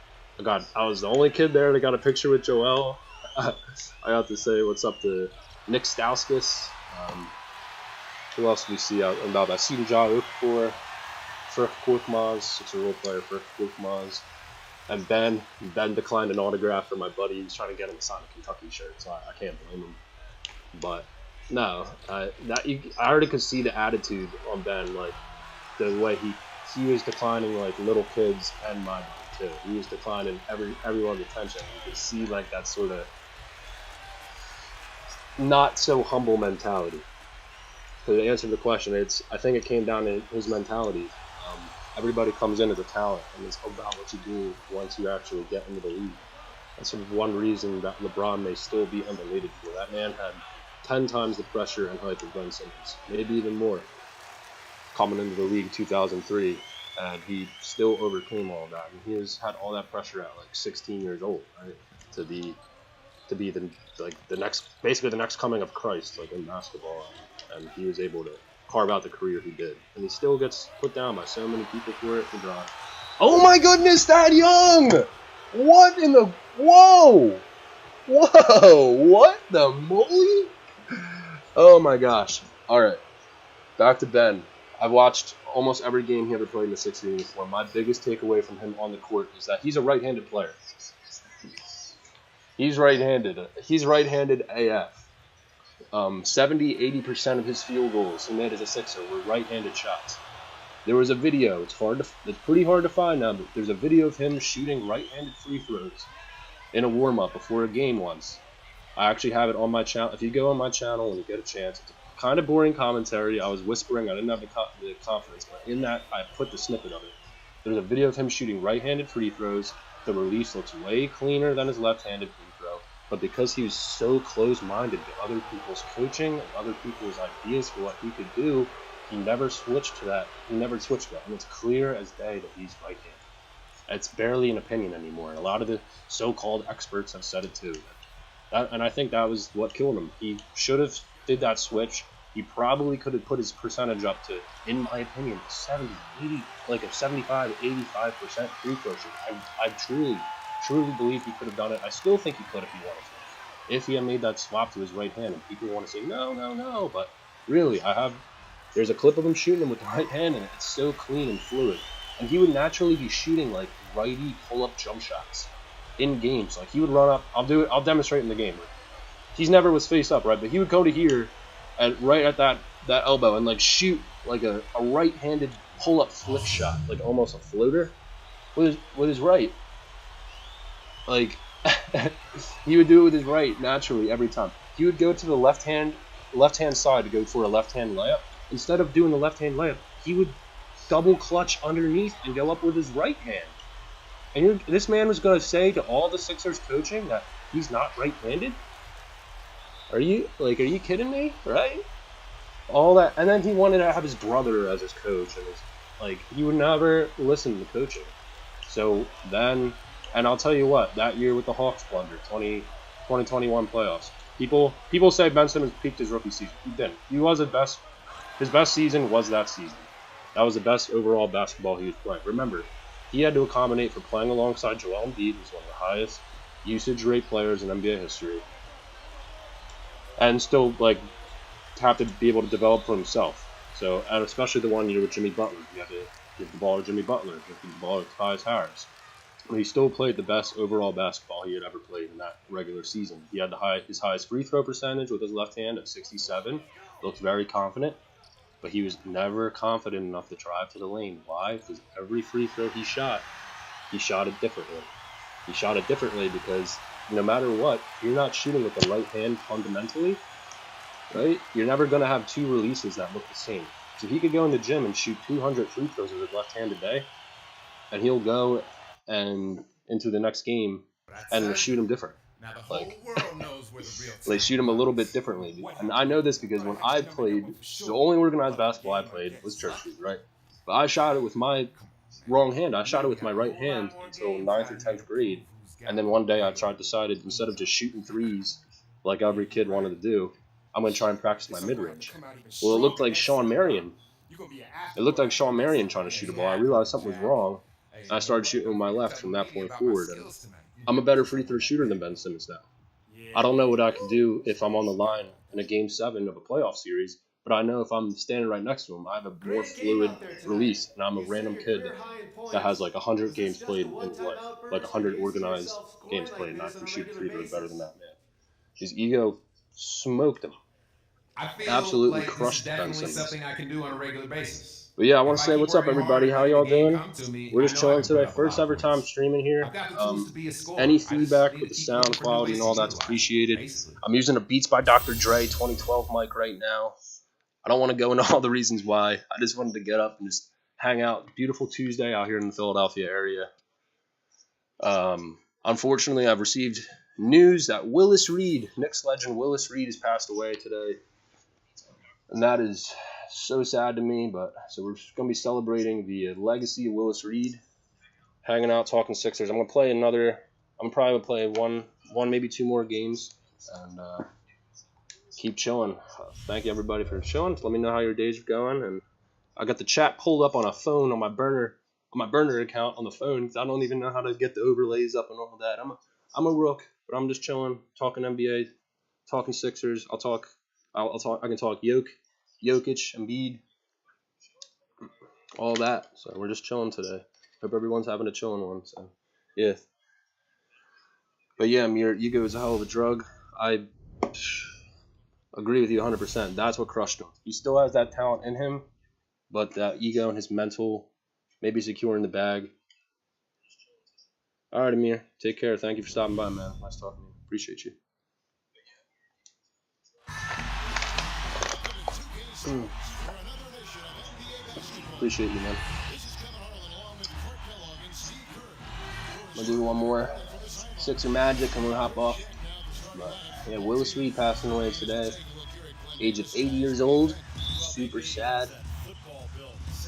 I was the only kid there that got a picture with Joel. I got to say what's up to Nick Stauskas. Who else do we see out and about? I seen Ja Okafor, Frith Korkmaz, it's a role player, Frith Korkmaz. And Ben declined an autograph for my buddy. He was trying to get him to sign a Kentucky shirt, so I can't blame him. But no, I already could see the attitude on Ben, like the way he was declining like little kids and my buddy too. He was declining everyone's attention. You could see like that sort of not so humble mentality. So to answer the question, I think it came down to his mentality. Everybody comes in as a talent, and it's about what you do once you actually get into the league. That's sort of one reason that LeBron may still be underrated for. That man had 10 times the pressure and hype of Ben Simmons, maybe even more, coming into the league in 2003, and he still overcame all of that. And he has had all that pressure at like 16 years old, right? To be the next coming of Christ, like in basketball, and he was able to carve out the career he did, and he still gets put down by so many people for it. LeBron. Oh my goodness, that young! What in the whoa, what the moly? Oh my gosh! All right, back to Ben. I've watched almost every game he ever played in the 6 uniform. My biggest takeaway from him on the court is that he's a right-handed player. He's right-handed. He's right-handed AF. 70-80% of his field goals he made as a Sixer were right-handed shots. There was a video. It's pretty hard to find now, but there's a video of him shooting right-handed free throws in a warm-up before a game once. I actually have it on my channel. If you go on my channel when you get a chance, it's a kind of boring commentary. I was whispering. I didn't have the conference, but in that I put the snippet of it. There's a video of him shooting right-handed free throws. The release looks way cleaner than his left-handed free throw. But because he was so close-minded to other people's coaching and other people's ideas for what he could do, he never switched to that. And it's clear as day that he's right-handed. It's barely an opinion anymore. And a lot of the so-called experts have said it too. And I think that was what killed him. He should have did that switch. He probably could have put his percentage up to, in my opinion, 70, 80, like a 75, 85% free throw shooting. I truly believe he could have done it. I still think he could if he wanted to. If he had made that swap to his right hand, and people want to say, no, but really, there's a clip of him shooting with the right hand, and it's so clean and fluid. And he would naturally be shooting like righty pull-up jump shots in games. Like he would run up, I'll demonstrate in the game. He's never was face up, right? But he would go to here, right at that elbow, and like shoot like a right-handed pull-up flick shot, like almost a floater, with his right. Like he would do it with his right naturally every time. He would go to the left hand side to go for a left-hand layup. Instead of doing the left-hand layup, he would double clutch underneath and go up with his right hand. And this man was going to say to all the Sixers coaching that he's not right-handed? Are you kidding me? Right? All that, and then he wanted to have his brother as his coach, and he would never listen to coaching. So then, and I'll tell you what, that year with the Hawks blunder, 2021 playoffs, people say Ben Simmons peaked his rookie season. He didn't. He was his best season was that season. That was the best overall basketball he was playing. Remember, he had to accommodate for playing alongside Joel Embiid, who's one of the highest usage rate players in NBA history, and still have to be able to develop for himself. So, and especially the one year with Jimmy Butler, you have to give the ball to Jimmy Butler, give the ball to Tobias Harris. But he still played the best overall basketball he had ever played in that regular season. He had his highest free throw percentage with his left hand at 67. Looked very confident, but he was never confident enough to drive to the lane. Why? Because every free throw he shot it differently. He shot it differently because no matter what, you're not shooting with the right hand fundamentally, right? You're never going to have two releases that look the same. So he could go in the gym and shoot 200 free throws with his left hand a day, and he'll go and into the next game and shoot them different. Now the whole world knows where the they shoot them a little bit differently. And I know this because when I played, the only organized basketball I played was church shoot, right? But I shot it with my wrong hand. I shot it with my right hand until 9th or 10th grade. And then one day I decided instead of just shooting threes like every kid wanted to do, I'm going to try and practice my mid-range. Well, it looked like Sean Marion. It looked like Sean Marion trying to shoot a ball. I realized something was wrong. I started shooting with my left from that point forward. And I'm a better free throw shooter than Ben Simmons now. I don't know what I could do if I'm on the line in a Game 7 of a playoff series, but I know if I'm standing right next to him, I have a more fluid release, and I'm a random kid that has like 100 games played in his life, like 100 organized games played, and I can shoot free throws better than that man. His ego smoked him. I feel Absolutely like crushed this is Ben definitely Simmons. something I can do on a regular basis. But yeah, I want If to say keep what's up, working everybody. hard How and y'all letting the game doing? come to me, We're I just know I chilling can put today. up a First lot ever of time points. streaming here. I've got the tools to be a scorer. Any I just feedback need with to the keep sound looking for new quality ways and all to that's utilize it, appreciated. basically. I'm using a Beats by Dr. Dre 2012 mic right now. I don't want to go into all the reasons why. I just wanted to get up and just hang out. Beautiful Tuesday out here in the Philadelphia area. Unfortunately, I've received news that Willis Reed, Knicks legend Willis Reed, has passed away today. And that is so sad to me. But so we're going to be celebrating the legacy of Willis Reed. Hanging out, talking Sixers. I'm going to play another. I'm probably going to play one, maybe two more games. And keep chilling. Thank you, everybody, for chilling. Let me know how your days are going. And I got the chat pulled up on a phone on my burner account on the phone because I don't even know how to get the overlays up and all that. I'm a rook, but I'm just chilling, talking NBA, talking Sixers. I'll talk. I can talk Jokic, Embiid, all that. So we're just chilling today. Hope everyone's having a chilling one. So yeah. But yeah, your ego is a hell of a drug. I agree with you 100%. That's what crushed him. He still has that talent in him, but that ego and his mental, maybe securing the bag. All right, Amir. Take care. Thank you for stopping by, man. Nice talking to you. Appreciate you. Appreciate you, man. We'll do one more Sixer Magic and we'll hop off. But yeah, Willis Reed passing away today, age of 80 years old. Super sad.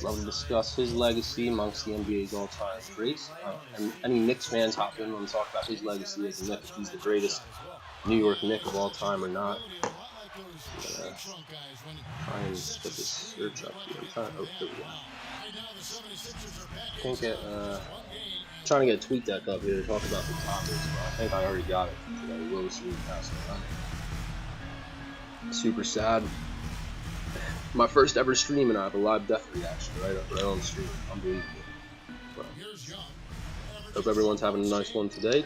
Love to discuss his legacy amongst the NBA's all-time greats. And any Knicks fans hop in and talk about his legacy as a Knick, if he's the greatest New York Knick of all time or not. Try and get this search up here. I'm trying to. Oh, there we go. Can't get. Trying to get Tweet Deck up here to talk about the topics, but I think I already got it today. Willis Reed passing away. Super sad. My first ever stream, and I have a live death reaction right on the stream. Unbelievable. But hope everyone's having a nice one today.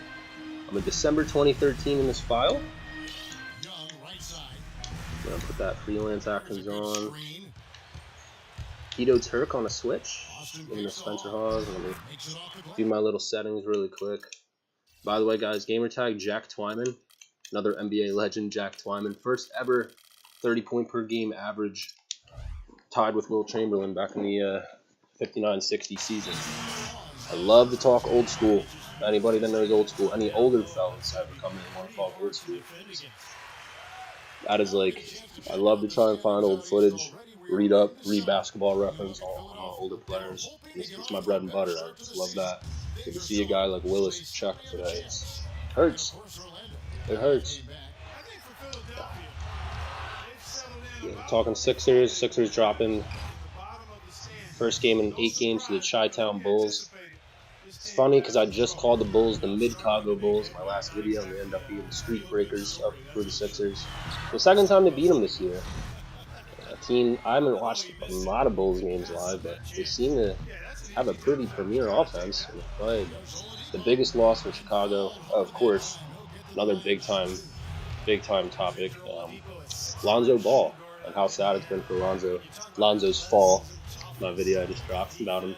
I'm in December 2013 in this file. I'm gonna put that freelance actions on. Keto Turk on a switch. Giving to Spencer Hawes. Let me do my little settings really quick. By the way, guys, gamertag Jack Twyman, another NBA legend, Jack Twyman, first ever 30-point per game average, tied with Will Chamberlain back in the 59-60 season. I love to talk old school. Anybody that knows old school, any older fellas ever come in and want to talk old school. That is like, I love to try and find old footage, read basketball reference on older players. It's my bread and butter. I just love that. So to see a guy like Willis check today, it hurts. It hurts. Yeah, talking Sixers. Sixers dropping first game in 8 games to the Chi-Town Bulls. It's funny because I just called the Bulls the Mid-Chicago Bulls in my last video, and they end up being the Street Breakers up for the Sixers. The second time they beat them this year. I haven't watched a lot of Bulls games live, but they seem to have a pretty premier offense. But the biggest loss for Chicago, of course, another big time topic, Lonzo Ball, and how sad it's been for Lonzo's fall. My video I just dropped about him.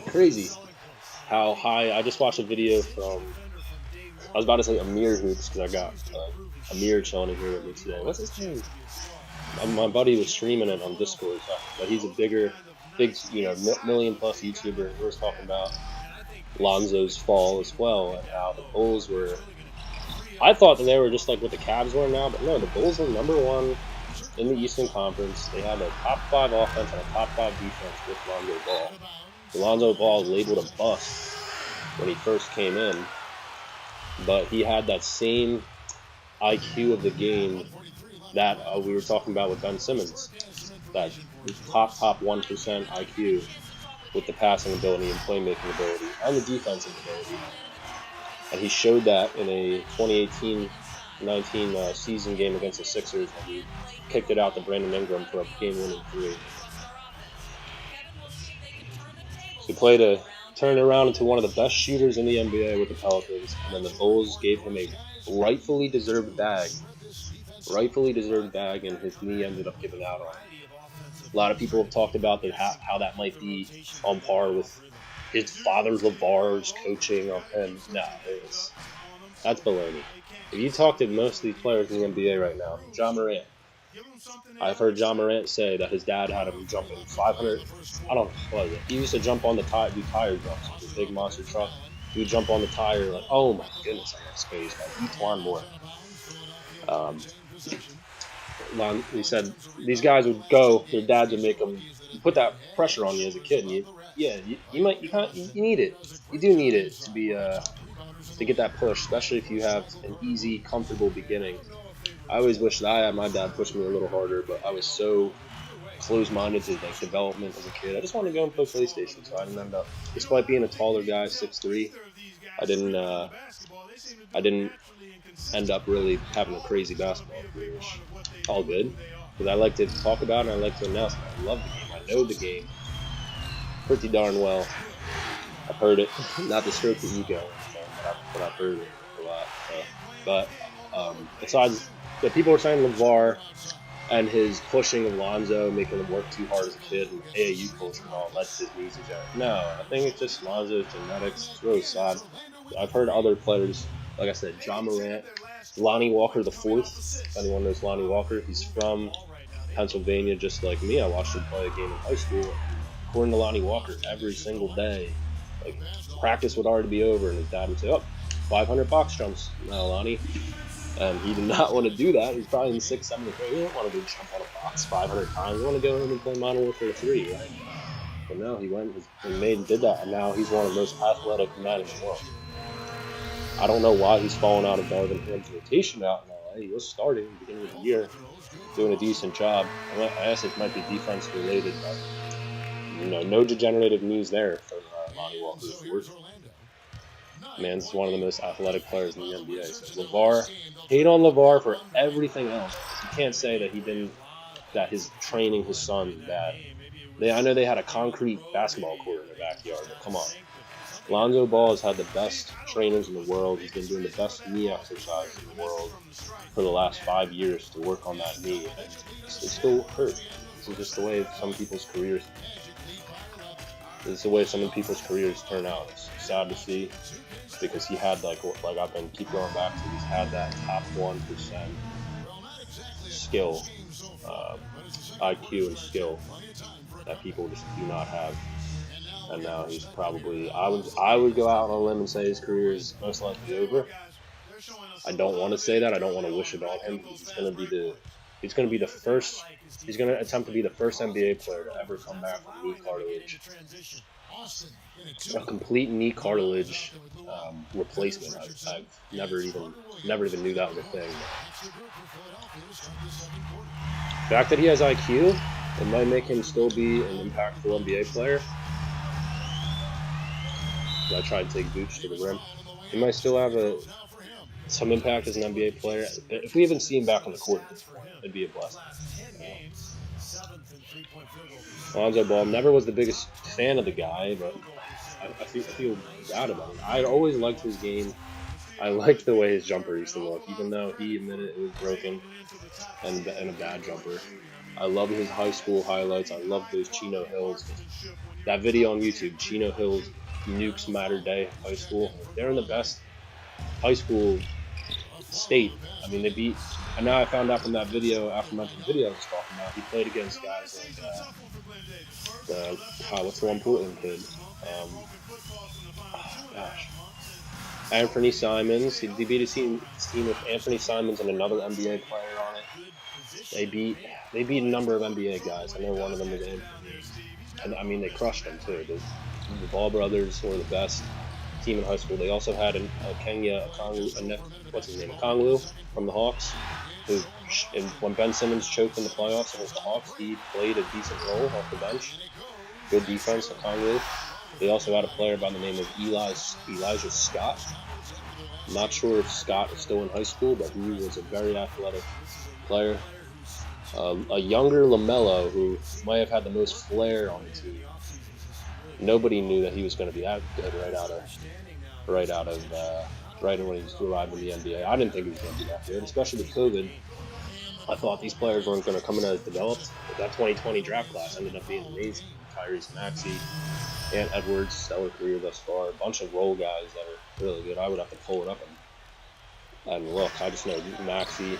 Crazy how high. I just watched a video from, I was about to say Amir Hoops because I got Amir chilling in here with me today. What's his name? My buddy was streaming it on Discord, but he's a big, million plus YouTuber. We were talking about Lonzo's fall as well, and how the Bulls were I thought that they were just like what the Cavs were now, but no, the Bulls were #1 in the Eastern Conference. They had a top 5 offense and a top 5 defense with Lonzo Ball. Lonzo Ball labeled a bust when he first came in, but he had that same IQ of the game that we were talking about with Ben Simmons, that top 1% IQ with the passing ability and playmaking ability and the defensive ability. And he showed that in a 2018-19 season game against the Sixers when he kicked it out to Brandon Ingram for a game-winning 3. So he played to turn it around into one of the best shooters in the NBA with the Pelicans, and then the Bulls gave him a rightfully deserved bag, and his knee ended up giving out on him. A lot of people have talked about how that might be on par with his father LeVar's coaching of him. No, that's baloney. If you talk to most of these players in the NBA right now, Ja Morant, I've heard Ja Morant say that his dad had him jumping 500. I don't know what is it. He used to jump on the tire, do tire jumps with a big monster truck. He would jump on the tire like, oh my goodness, I got space. Like Etwan Moore. He said these guys would go, their dads would make them put that pressure on you as a kid, and you need it. You do need it to be to get that push, especially if you have an easy, comfortable beginning. I always wish that I had my dad push me a little harder, but I was so closed-minded to like development as a kid. I just wanted to go and play PlayStation, so I didn't end up. Despite being a taller guy, 6'3", I didn't end up really having a crazy basketball career. All good, because I like to talk about it and I like to announce it. I love the game. I know the game pretty darn well. I've heard it, not to stroke the ego, but I've heard it a lot. But besides, the people are saying LeVar and his pushing of Lonzo, making him work too hard as a kid, and AAU culture and all, that's his knees are. No, I think it's just Lonzo's genetics. It's really sad. I've heard other players, like I said, Ja Morant, Lonnie Walker the fourth. If anyone knows Lonnie Walker, he's from Pennsylvania, just like me. I watched him play a game in high school. According to Lonnie Walker, every single day, like practice would already be over, and his dad would say, "Oh, 500 box jumps now, Lonnie." And he did not want to do that. He's probably in 6th, 7th grade. He didn't want to go jump on a box 500 times. He wanted to go in and play Modern Warfare 3, right? But no, he went and did that, and now he's one of the most athletic men in the world. I don't know why he's fallen out of Darvin Ham's rotation out in LA. He was starting at the beginning of the year, doing a decent job. I guess it might be defense related, but no degenerative knees there for Lonnie Walker IV. Man's one of the most athletic players in the NBA. So LeVar, hate on LeVar for everything else. You can't say that that his training his son is bad. I know they had a concrete basketball court in their backyard, but come on. Lonzo Ball has had the best trainers in the world. He's been doing the best knee exercise in the world for the last 5 years to work on that knee, and it still hurt. This is just the way some people's careers. This is the way some of people's careers turn out. It's sad to see, because he had like I've been keep going back to. He's had that top 1% skill, IQ and skill that people just do not have. And now he's probably, I would go out on a limb and say his career is most likely over. I don't want to say that. I don't want to wish it on him. He's going to attempt to be the first NBA player to ever come back from knee cartilage. A complete knee cartilage replacement. I've never even knew that was a thing. The fact that he has IQ, it might make him still be an impactful NBA player. I tried to take Vooch to the rim. He might still have some impact as an NBA player. If we even see him back on the court at this point, it'd be a blessing. Lonzo Ball, never was the biggest fan of the guy, but I feel bad about it. I always liked his game. I liked the way his jumper used to look, even though he admitted it was broken and a bad jumper. I love his high school highlights. I love those Chino Hills. That video on YouTube, Chino Hills nukes Mater Dei High School. They're in the best high school state. I mean, they beat. And now I found out from that video, aforementioned video I was talking about, he played against guys like what's the one Portland kid? Anthony Simons. He beat his team with Anthony Simons and another NBA player on it. They beat a number of NBA guys. I know one of them was Anthony. And I mean, they crushed them too. The Ball brothers were the best team in high school. They also had a Kenya Okongwu from the Hawks, who, when Ben Simmons choked in the playoffs against the Hawks, he played a decent role off the bench. Good defense, Okongwu. They also had a player by the name of Elijah Scott. I'm not sure if Scott is still in high school, but he was a very athletic player. A younger LaMelo who might have had the most flair on the team. Nobody knew that he was going to be that good right when he arrived in the NBA. I didn't think he was going to be that good, especially with COVID. I thought these players weren't going to come in as developed, but that 2020 draft class ended up being amazing. Tyrese Maxey, Ant Edwards, stellar career thus far. A bunch of role guys that are really good. I would have to pull it up and look. I just know Maxey.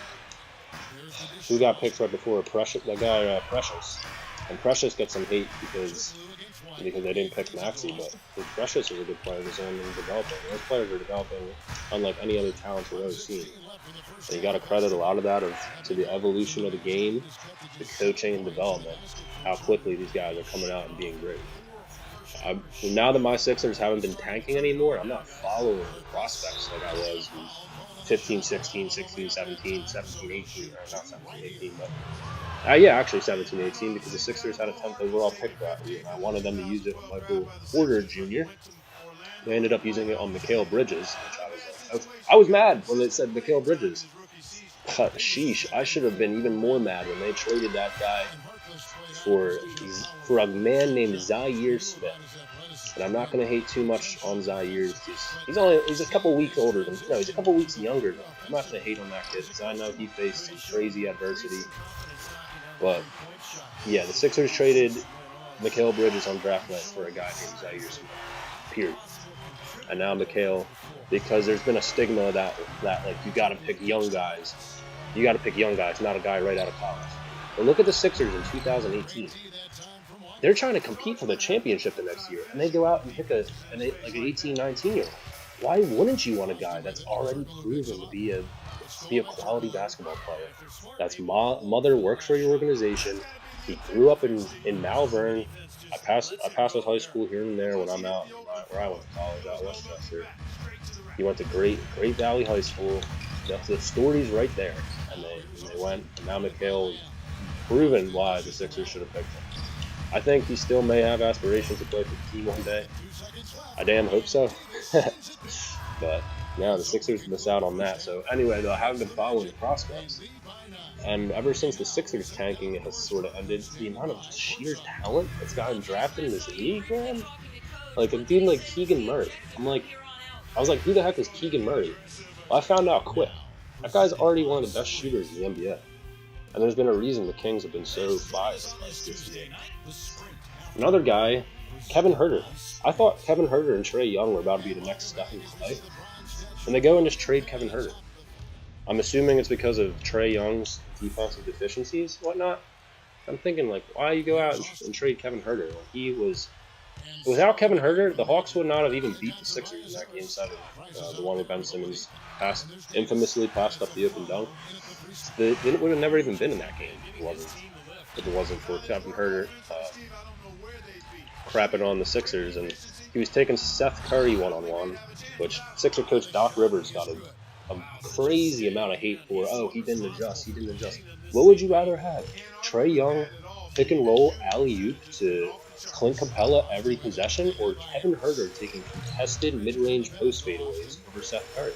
Who got picked right before Precious? That guy Precious. And Precious gets some hate because they didn't pick Maxey, but Precious is a good player of his own and developing. Those players are developing unlike any other talents we've ever seen. And you got to credit a lot of that to the evolution of the game, the coaching and development, how quickly these guys are coming out and being great. Now that my Sixers haven't been tanking anymore, I'm not following the prospects like I was in 15, 16, 16, 17, 17, 18, or not 17, 18, but actually 17, 18, because the Sixers had a 10th overall pick that year, and I wanted them to use it on Michael Porter Jr. They ended up using it on Mikal Bridges, which I was mad when they said Mikal Bridges. But sheesh, I should have been even more mad when they traded that guy for a man named Zaire Smith. And I'm not going to hate too much on Zaire. He's a couple weeks older than, no, he's a couple weeks younger than me. I'm not going to hate on that kid because I know he faced some crazy adversity. But yeah, the Sixers traded Mikal Bridges on draft night for a guy named Zaire Smith. Period. And now Mikal, because there's been a stigma that like you got to pick young guys. You got to pick young guys, not a guy right out of college. But look at the Sixers in 2018. They're trying to compete for the championship the next year, and they go out and pick an 18, 19-year-old. Why wouldn't you want a guy that's already proven to be a quality basketball player? That's mother works for your organization. He grew up in Malvern. I passed his high school here and there when I'm out where I went to college out Westchester. He went to Great Valley High School. The story's right there, and they went. And now Mikal proven why the Sixers should have picked him. I think he still may have aspirations to play for the team one day. I damn hope so. But now the Sixers miss out on that. So anyway, though, I haven't been following the prospects. And ever since the Sixers tanking has sort of ended, the amount of just sheer talent that's gotten drafted in this league, man. Like a dude like Keegan Murray. I was like, who the heck is Keegan Murray? Well, I found out quick. That guy's already one of the best shooters in the NBA. And there's been a reason the Kings have been so biased by this year. Another guy, Kevin Huerter. I thought Kevin Huerter and Trae Young were about to be the next step in his life. And they go and just trade Kevin Huerter. I'm assuming it's because of Trae Young's defensive deficiencies, whatnot. I'm thinking, like, why you go out and trade Kevin Huerter? Like, without Kevin Huerter, the Hawks would not have even beat the Sixers in that Game 7. The one where Ben Simmons infamously passed up the open dunk. They would have never even been in that game if it wasn't for Kevin Huerter crapping on the Sixers. And he was taking Seth Curry one-on-one, which Sixer coach Doc Rivers got a crazy amount of hate for. Oh, he didn't adjust. What would you rather have? Trae Young pick and roll alley-oop to Clint Capella every possession, or Kevin Huerter taking contested mid-range post fadeaways over Seth Curry?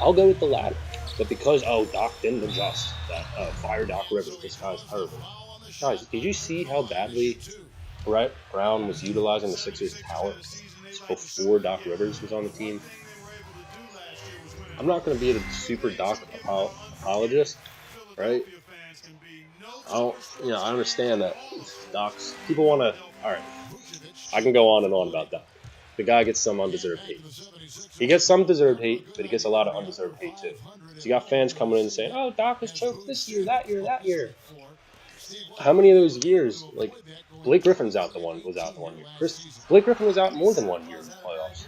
I'll go with the latter. But because, Doc didn't adjust, fire Doc Rivers, this guy's terrible. Guys, did you see how badly Brett Brown was utilizing the Sixers' talent before Doc Rivers was on the team? I'm not going to be a super Doc apologist, right? I understand that Doc's, people want to, alright, I can go on and on about Doc. The guy gets some undeserved hate. He gets some deserved hate, but he gets a lot of undeserved hate too. So you got fans coming in and saying, "Oh, Doc was choked this year, that year." How many of those years? Like Blake Griffin's was out the one year. Blake Griffin was out more than 1 year in the playoffs.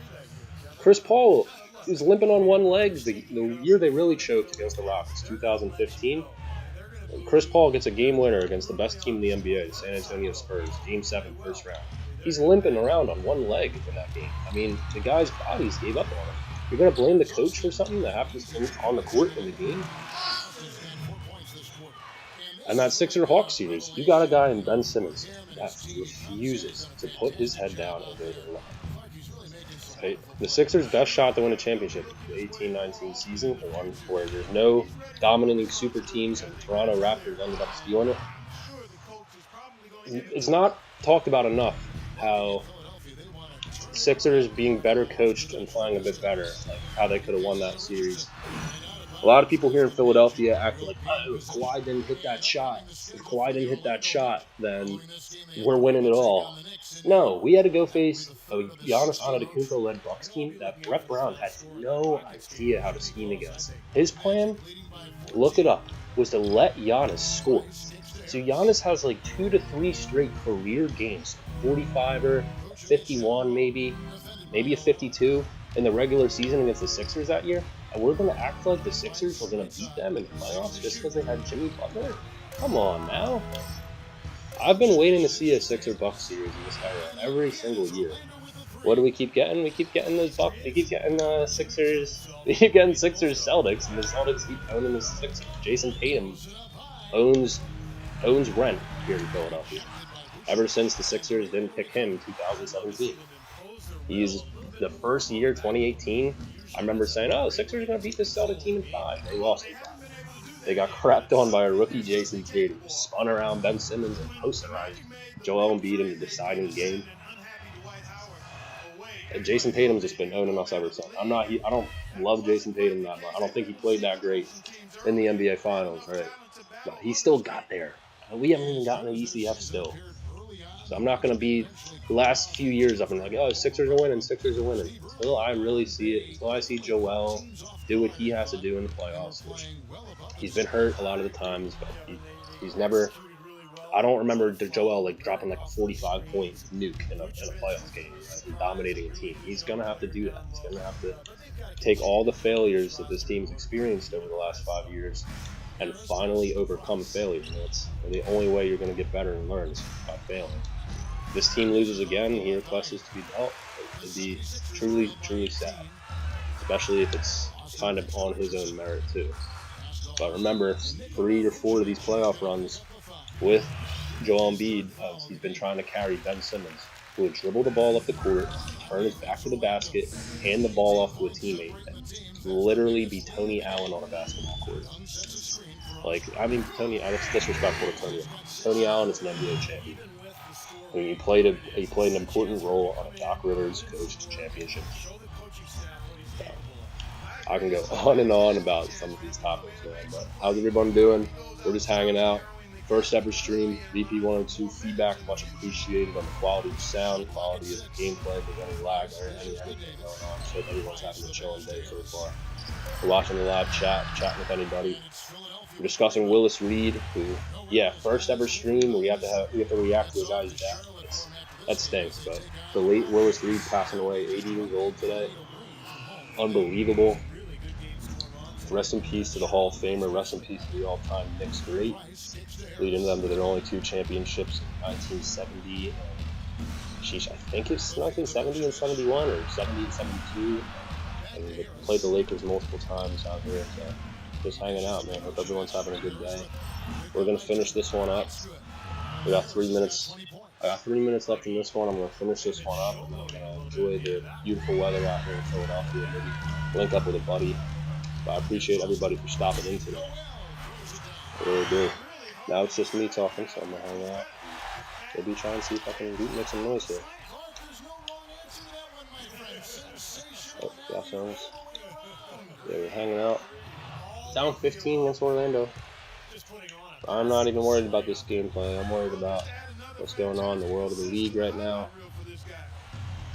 Chris Paul He was limping on one leg the year they really choked against the Rockets, 2015. Chris Paul gets a game winner against the best team in the NBA, the San Antonio Spurs, Game 7, first round. He's limping around on one leg in that game. I mean, the guy's bodies gave up on him. You're going to blame the coach for something that happens on the court in the game? And that Sixer-Hawks series, you got a guy in Ben Simmons that refuses to put his head down and go to the line. Right? The Sixers' best shot to win a championship is the 18-19 season, the one where there's no dominating super teams and the Toronto Raptors ended up stealing it. It's not talked about enough how Sixers being better coached and playing a bit better, like how they could have won that series. A lot of people here in Philadelphia act like, oh, if Kawhi didn't hit that shot, then we're winning it all. No, we had to go face a Giannis Antetokounmpo-led Bucks team that Brett Brown had no idea how to scheme against. His plan, look it up, was to let Giannis score. So Giannis has like 2 to 3 straight career games, 45er, 51 maybe a 52 in the regular season against the Sixers that year. And we're going to act like the Sixers were going to beat them in the playoffs just because they had Jimmy Butler? Come on now. I've been waiting to see a Sixer-Bucks series in this era every single year. What do we keep getting? We keep getting those Bucks. We keep getting Sixers. We keep getting Sixers-Celtics, and the Celtics keep owning the Sixers. Jason Tatum owns rent here in Philadelphia. Ever since the Sixers didn't pick him in 2017. He's the first year, 2018. I remember saying, oh, the Sixers are going to beat this Celtic team in 5. They lost in 5. They got crapped on by a rookie Jason Tatum, spun around Ben Simmons and posterized Joel Embiid in the deciding game. And Jason Tatum's just been owning us ever since. I don't love Jason Tatum that much. I don't think he played that great in the NBA Finals, right? But he still got there. And we haven't even gotten an ECF still. So I'm not going to be the last few years up and like, oh, Sixers are winning. Until I really see it, until I see Joel do what he has to do in the playoffs, which he's been hurt a lot of the times, but he's never, I don't remember Joel like dropping like a 45-point nuke in a playoff game, right, and dominating a team. He's going to have to do that. He's going to have to take all the failures that this team's experienced over the last 5 years and finally overcome failure. That's the only way you're going to get better and learn is by failing. If this team loses again, he requests to be dealt. It'd be truly, truly sad, especially if it's kind of on his own merit too. But remember, 3 or 4 of these playoff runs with Joel Embiid, he's been trying to carry Ben Simmons, who would dribble the ball up the court, turn his back to the basket, hand the ball off to a teammate, and literally be Tony Allen on a basketball court. Like, I mean, that's disrespectful to Tony. Tony Allen is an NBA champion. I mean, he played an important role on a Doc Rivers coached championship. So, I can go on and on about some of these topics, man. But how's everyone doing? We're just hanging out. First ever stream, VP102 feedback, much appreciated on the quality of sound, quality of gameplay, if there's any lag or anything going on. So everyone's having a chilling day so far. We're watching the live chat, chatting with anybody. We're discussing Willis Reed, who, yeah, first ever stream. We have to react to a guy's death. That stinks, but the late Willis Reed passing away, 80 years old today. Unbelievable. Rest in peace to the Hall of Famer. Rest in peace to the all-time Knicks great, leading them to their only 2 championships in 1970. I think it's 1970 and 71, or 70 and 72. And they played the Lakers multiple times out here. So just hanging out, man. Hope everyone's having a good day. We're gonna finish this one up. We got 3 minutes. I got 3 minutes left in this one. I'm gonna finish this one up, and then I'm gonna enjoy the beautiful weather out here in Philadelphia. Maybe link up with a buddy. But I appreciate everybody for stopping in today. I really do. Now it's just me talking, so I'm gonna hang out. Maybe try and see if I can make some noise here. Oh, got sounds. Yeah, we're hanging out. Down 15 against Orlando. I'm not even worried about this gameplay. I'm worried about what's going on in the world of the league right now.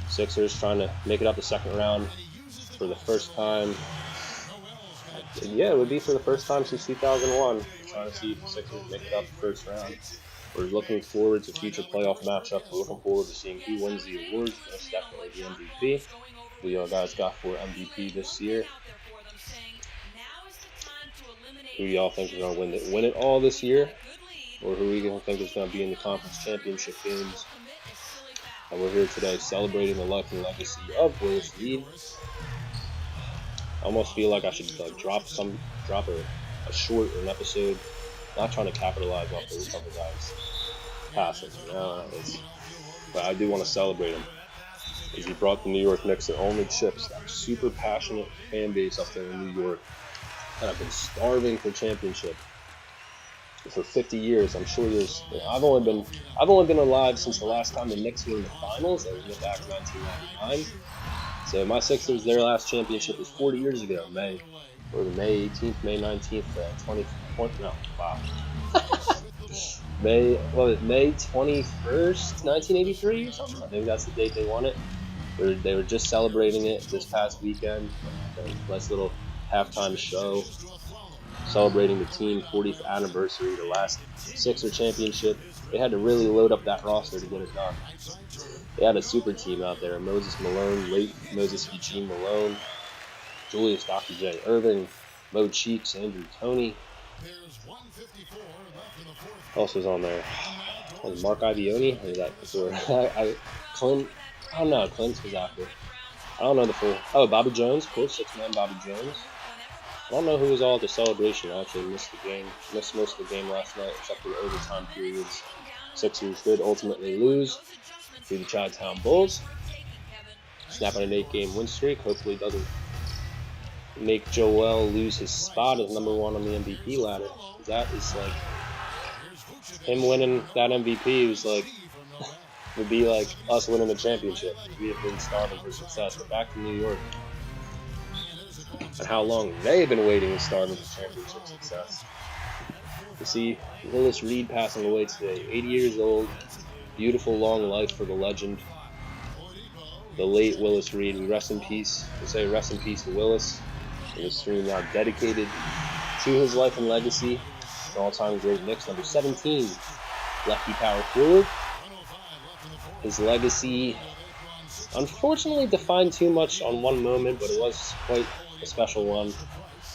Sixers trying to make it up the second round for the first time. Yeah, it would be for the first time since 2001. We're trying to see if the Sixers make it up the first round. We're looking forward to future playoff matchups. We're looking forward to seeing who wins the awards. Most definitely the MVP. who y'all guys got for MVP this year. Who y'all think is going to win it all this year? Or who we think is going to be in the conference championship games? And we're here today celebrating the life and legacy of Willis Reed. I almost feel like I should drop a short or an episode, not trying to capitalize off the other guys passing. But I do want to celebrate him because he brought the New York Knicks their only chips. That super passionate fan base up there in New York that have been starving for championship for 50 years. I'm sure there's. I've only been alive since the last time the Knicks were in the finals. That was back in 1999. So my Sixers, their last championship was 40 years ago, May 18th, May 19th, 2020. No, wow. May 21st, 1983 or something. I think that's the date they won it. They were just celebrating it this past weekend. A nice little halftime show celebrating the team 40th anniversary, the last Sixer championship. They had to really load up that roster to get it done. They had a super team out there. Moses Malone, late Moses Eugene Malone, Julius Dr. J. Irving, Mo Cheeks, Andrew Toney. Who else was on there? Was Mark Ibione? Or was that before? Clint? I don't know. Clint was after. I don't know the full. Oh, Bobby Jones, of course, 6-man Bobby Jones. I don't know who was all at the celebration. I actually missed the game. Missed most of the game last night, except for the overtime periods. Sixers did ultimately lose to the Chi-Town Bulls, snapping an 8-game win streak. Hopefully doesn't make Joel lose his spot as number one on the MVP ladder. That is like him winning that MVP was like would be like us winning the championship. We have been starving for success. But back to New York and how long they've been waiting and starving for championship success. To see Willis Reed passing away today, 80 years old. Beautiful long life for the legend, the late Willis Reed. We rest in peace. We say rest in peace to Willis. And the stream now dedicated to his life and legacy. An all-time great Knicks, number 17, lefty power forward. His legacy, unfortunately, defined too much on one moment, but it was quite a special one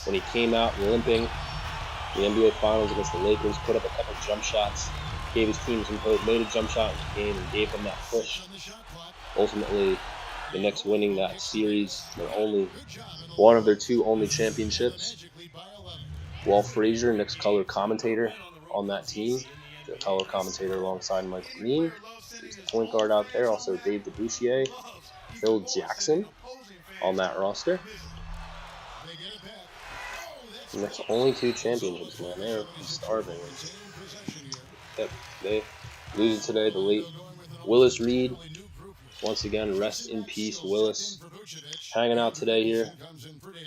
when he came out limping. The NBA Finals against the Lakers, put up a couple jump shots, gave his team some hope, made a jump shot in the game, and gave them that push. Ultimately, the Knicks winning that series, one of their two only championships. Walt Frazier, Knicks color commentator on that team, the color commentator alongside Mike Green. He's the point guard out there. Also Dave DeBouchier, Phil Jackson on that roster. And that's only two championships, man. They're starving. They lose it today. The late Willis Reed. Once again, rest in peace, Willis. Hanging out today here,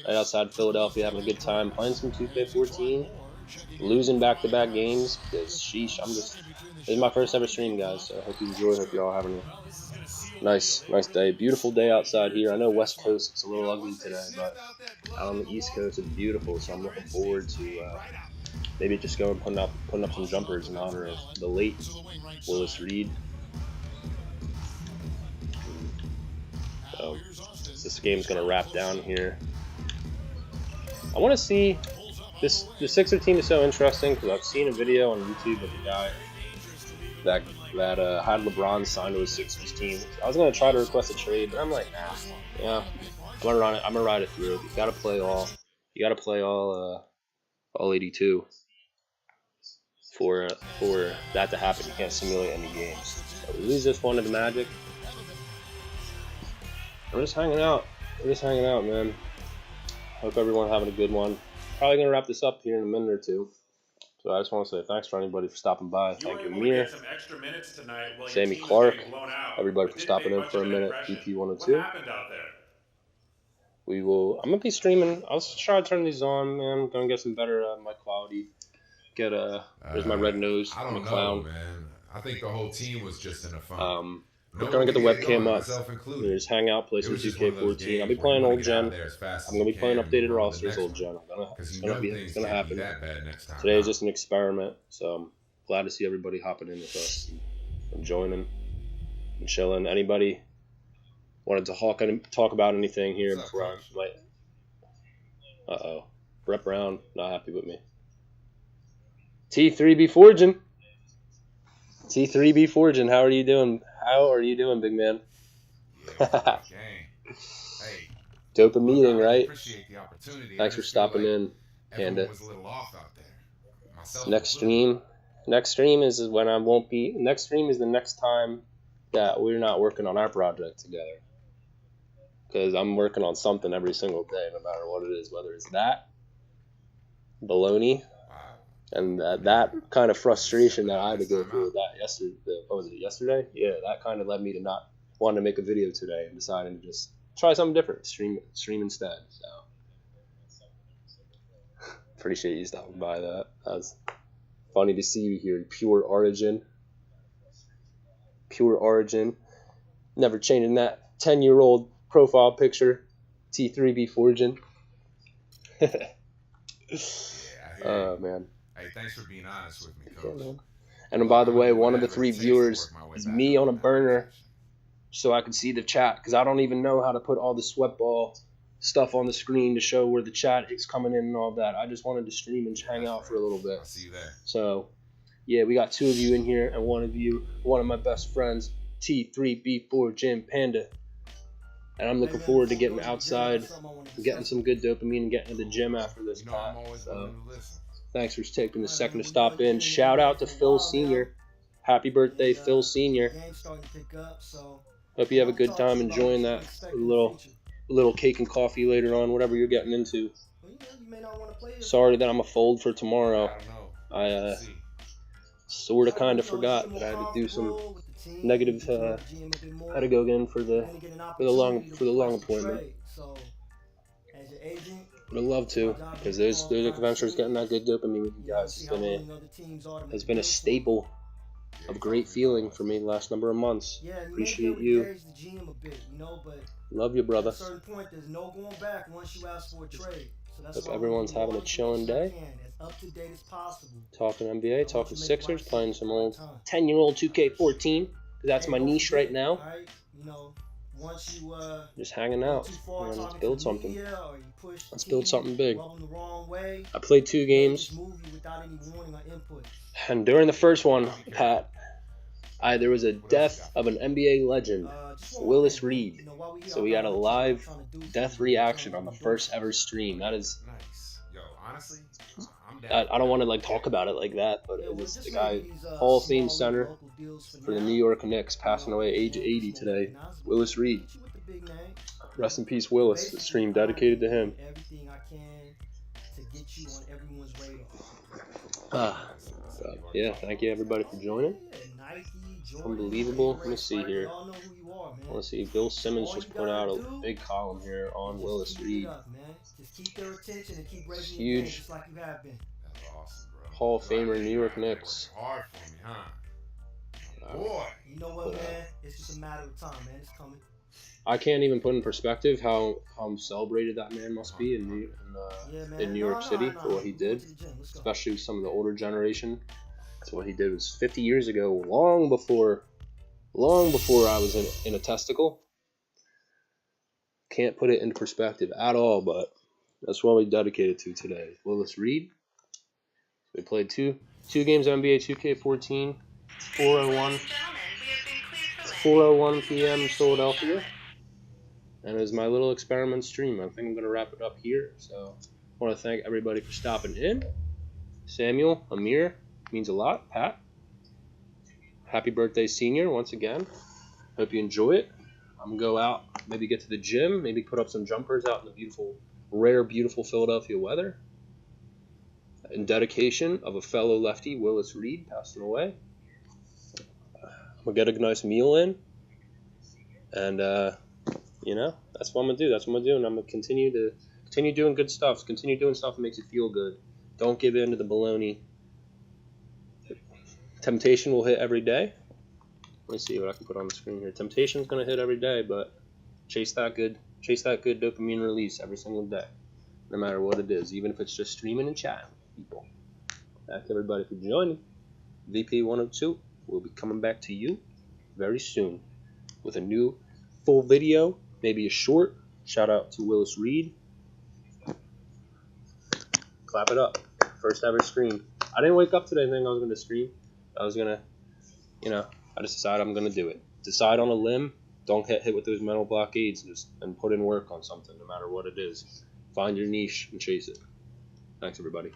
right outside Philadelphia, having a good time, playing some 2K14, losing back-to-back games. Because sheesh, this is my first ever stream, guys. So I hope you enjoy. Hope you're all having a nice day. Beautiful day outside here. I know West Coast it's a little ugly today, but out on the East Coast it's beautiful. So I'm looking forward to maybe just going putting up some jumpers in honor of the late Willis Reed. So this game's gonna wrap down here. I want to see this. The Sixer team is so interesting because I've seen a video on YouTube of a guy that had LeBron signed to his Sixers team. I was gonna try to request a trade, but I'm like, nah, yeah, I'm gonna ride it through. You gotta play all 82 for that to happen. You can't simulate any games. So we lose this one to the Magic. We're just hanging out. Man. Hope everyone having a good one. Probably gonna wrap this up here in a minute or two. So I just want to say thanks for anybody for stopping by. Thank you, Amir, Sammy Clark, everybody for stopping in for a minute. BP102. I'm gonna be streaming. I'll try to turn these on, man. I'm gonna get some better mic quality. There's my red nose. I I'm a don't clown. know, man. I think the whole team was just in a funk. We're trying to get the webcam up. Myself included. Just hang out, play some 2K14. I'll be playing old gen. I'm gonna be playing updated rosters, old gen. It's gonna happen. Today's just an experiment, so I'm glad to see everybody hopping in with us and joining and chilling. Anybody wanted to talk about anything here What's up, before I Coach? might. Uh-oh. Brett Brown, not happy with me. T3B Forging. T3B Forging, how are you doing? How are you doing, big man? Yeah, what's up, gang? Hey, Dope look, I meeting, really right? appreciate the opportunity. Thanks I for just feel stopping like in, everyone Panda. was a little off out there. Myself Next included. stream is when I won't be. Next stream is the next time that we're not working on our project together. Because I'm working on something every single day, no matter what it is, whether it's that, baloney, Wow. and that kind of frustration that I had to go through with that yesterday. What was it, yesterday? Yeah, that kind of led me to not wanting to make a video today and deciding to just try something different, stream instead. So appreciate you stopping by. That was funny to see you here. Pure Origin, never changing that 10-year-old profile picture. T3B Forging. Yeah, I hear Oh you. man. Hey, thanks for being honest with me, Yeah, Coach. man. And Look, by I'm the gonna way, do one of the whatever it 3 takes to viewers work my way is back me up on a in that burner, position. so I can see the chat, because I don't even know how to put all the sweat ball stuff on the screen to show where the chat is coming in and all that. I just wanted to stream and Yeah, hang that's out for a right. little bit. I'll see you there. So yeah, we got 2 of you in here, and one of my best friends, T3B4 Jim Panda. And I'm looking forward to getting outside, getting some good dopamine, and getting to the gym after this, You know I'm Pat. always So willing to listen. thanks for taking a second to stop in. Shout out to Phil Sr. Happy birthday, Phil Sr. Hope you have a good time enjoying that little cake and coffee later on, whatever you're getting into. Sorry that I'm a fold for tomorrow. I don't know. I We'll see. sort of kind of forgot that I had to do some negative. Had to go again for the long appointment. Would have loved to, because those adventures, getting that good dopamine with you guys has been a staple of great feeling for me the last number of months. Appreciate you. Love you, brother. Hope everyone's having a chilling day. Talking NBA, talking Sixers, playing some old 10-year-old 2K14, because that's my niche right now. Just hanging out. Man, let's build something. Let's build something big. I played 2 games, and during the first one, Pat, there was a death of an NBA legend, Willis Reed. So we got a live death reaction on the first ever stream. That is, Nice. Yo, honestly, I'm down. I don't want to talk about it like that, but it was the guy, Hall of Fame center for the New York Knicks, passing away age 80 today. Willis Reed. Rest in peace, Willis. The stream dedicated to him. So, yeah, thank you everybody for joining. Unbelievable. Let me see here. I want to see. Bill Simmons just put out a big column here on Willis Reed. Huge. That's awesome, bro. Hall of Famer, New York Knicks. Hard for me, huh? Boy. You know what, man? It's just a matter of time, man. It's coming. I can't even put in perspective how celebrated that man must be in New York City for what he did, especially with some of the older generation. So what he did was 50 years ago, long before I was in a testicle. Can't put it into perspective at all, but that's what we dedicated to today. Willis Reed. We played two games of NBA 2K14. 4:01. It's 4:01 p.m. Philadelphia. And it was my little experiment stream. I think I'm going to wrap it up here. So I want to thank everybody for stopping in. Samuel, Amir, means a lot. Pat, happy birthday, senior, once again. Hope you enjoy it. I'm going to go out, maybe get to the gym, maybe put up some jumpers out in the beautiful, rare, beautiful Philadelphia weather. In dedication of a fellow lefty, Willis Reed, passing away. I'm going to get a nice meal in. And, that's what I'm going to do. That's what I'm going to do. And I'm going to continue doing good stuff. Continue doing stuff that makes you feel good. Don't give in to the baloney. Temptation will hit every day. Let me see what I can put on the screen here. Temptation's going to hit every day, but chase that good dopamine release every single day, no matter what it is, even if it's just streaming and chatting with people. Thank everybody for joining. VP 102 will be coming back to you very soon with a new full video, maybe a short. Shout out to Willis Reed. Clap it up. First ever stream. I didn't wake up today thinking I was going to stream. I was going to, I just decided I'm going to do it. Decide on a limb. Don't get hit with those mental blockades and put in work on something, no matter what it is. Find your niche and chase it. Thanks, everybody.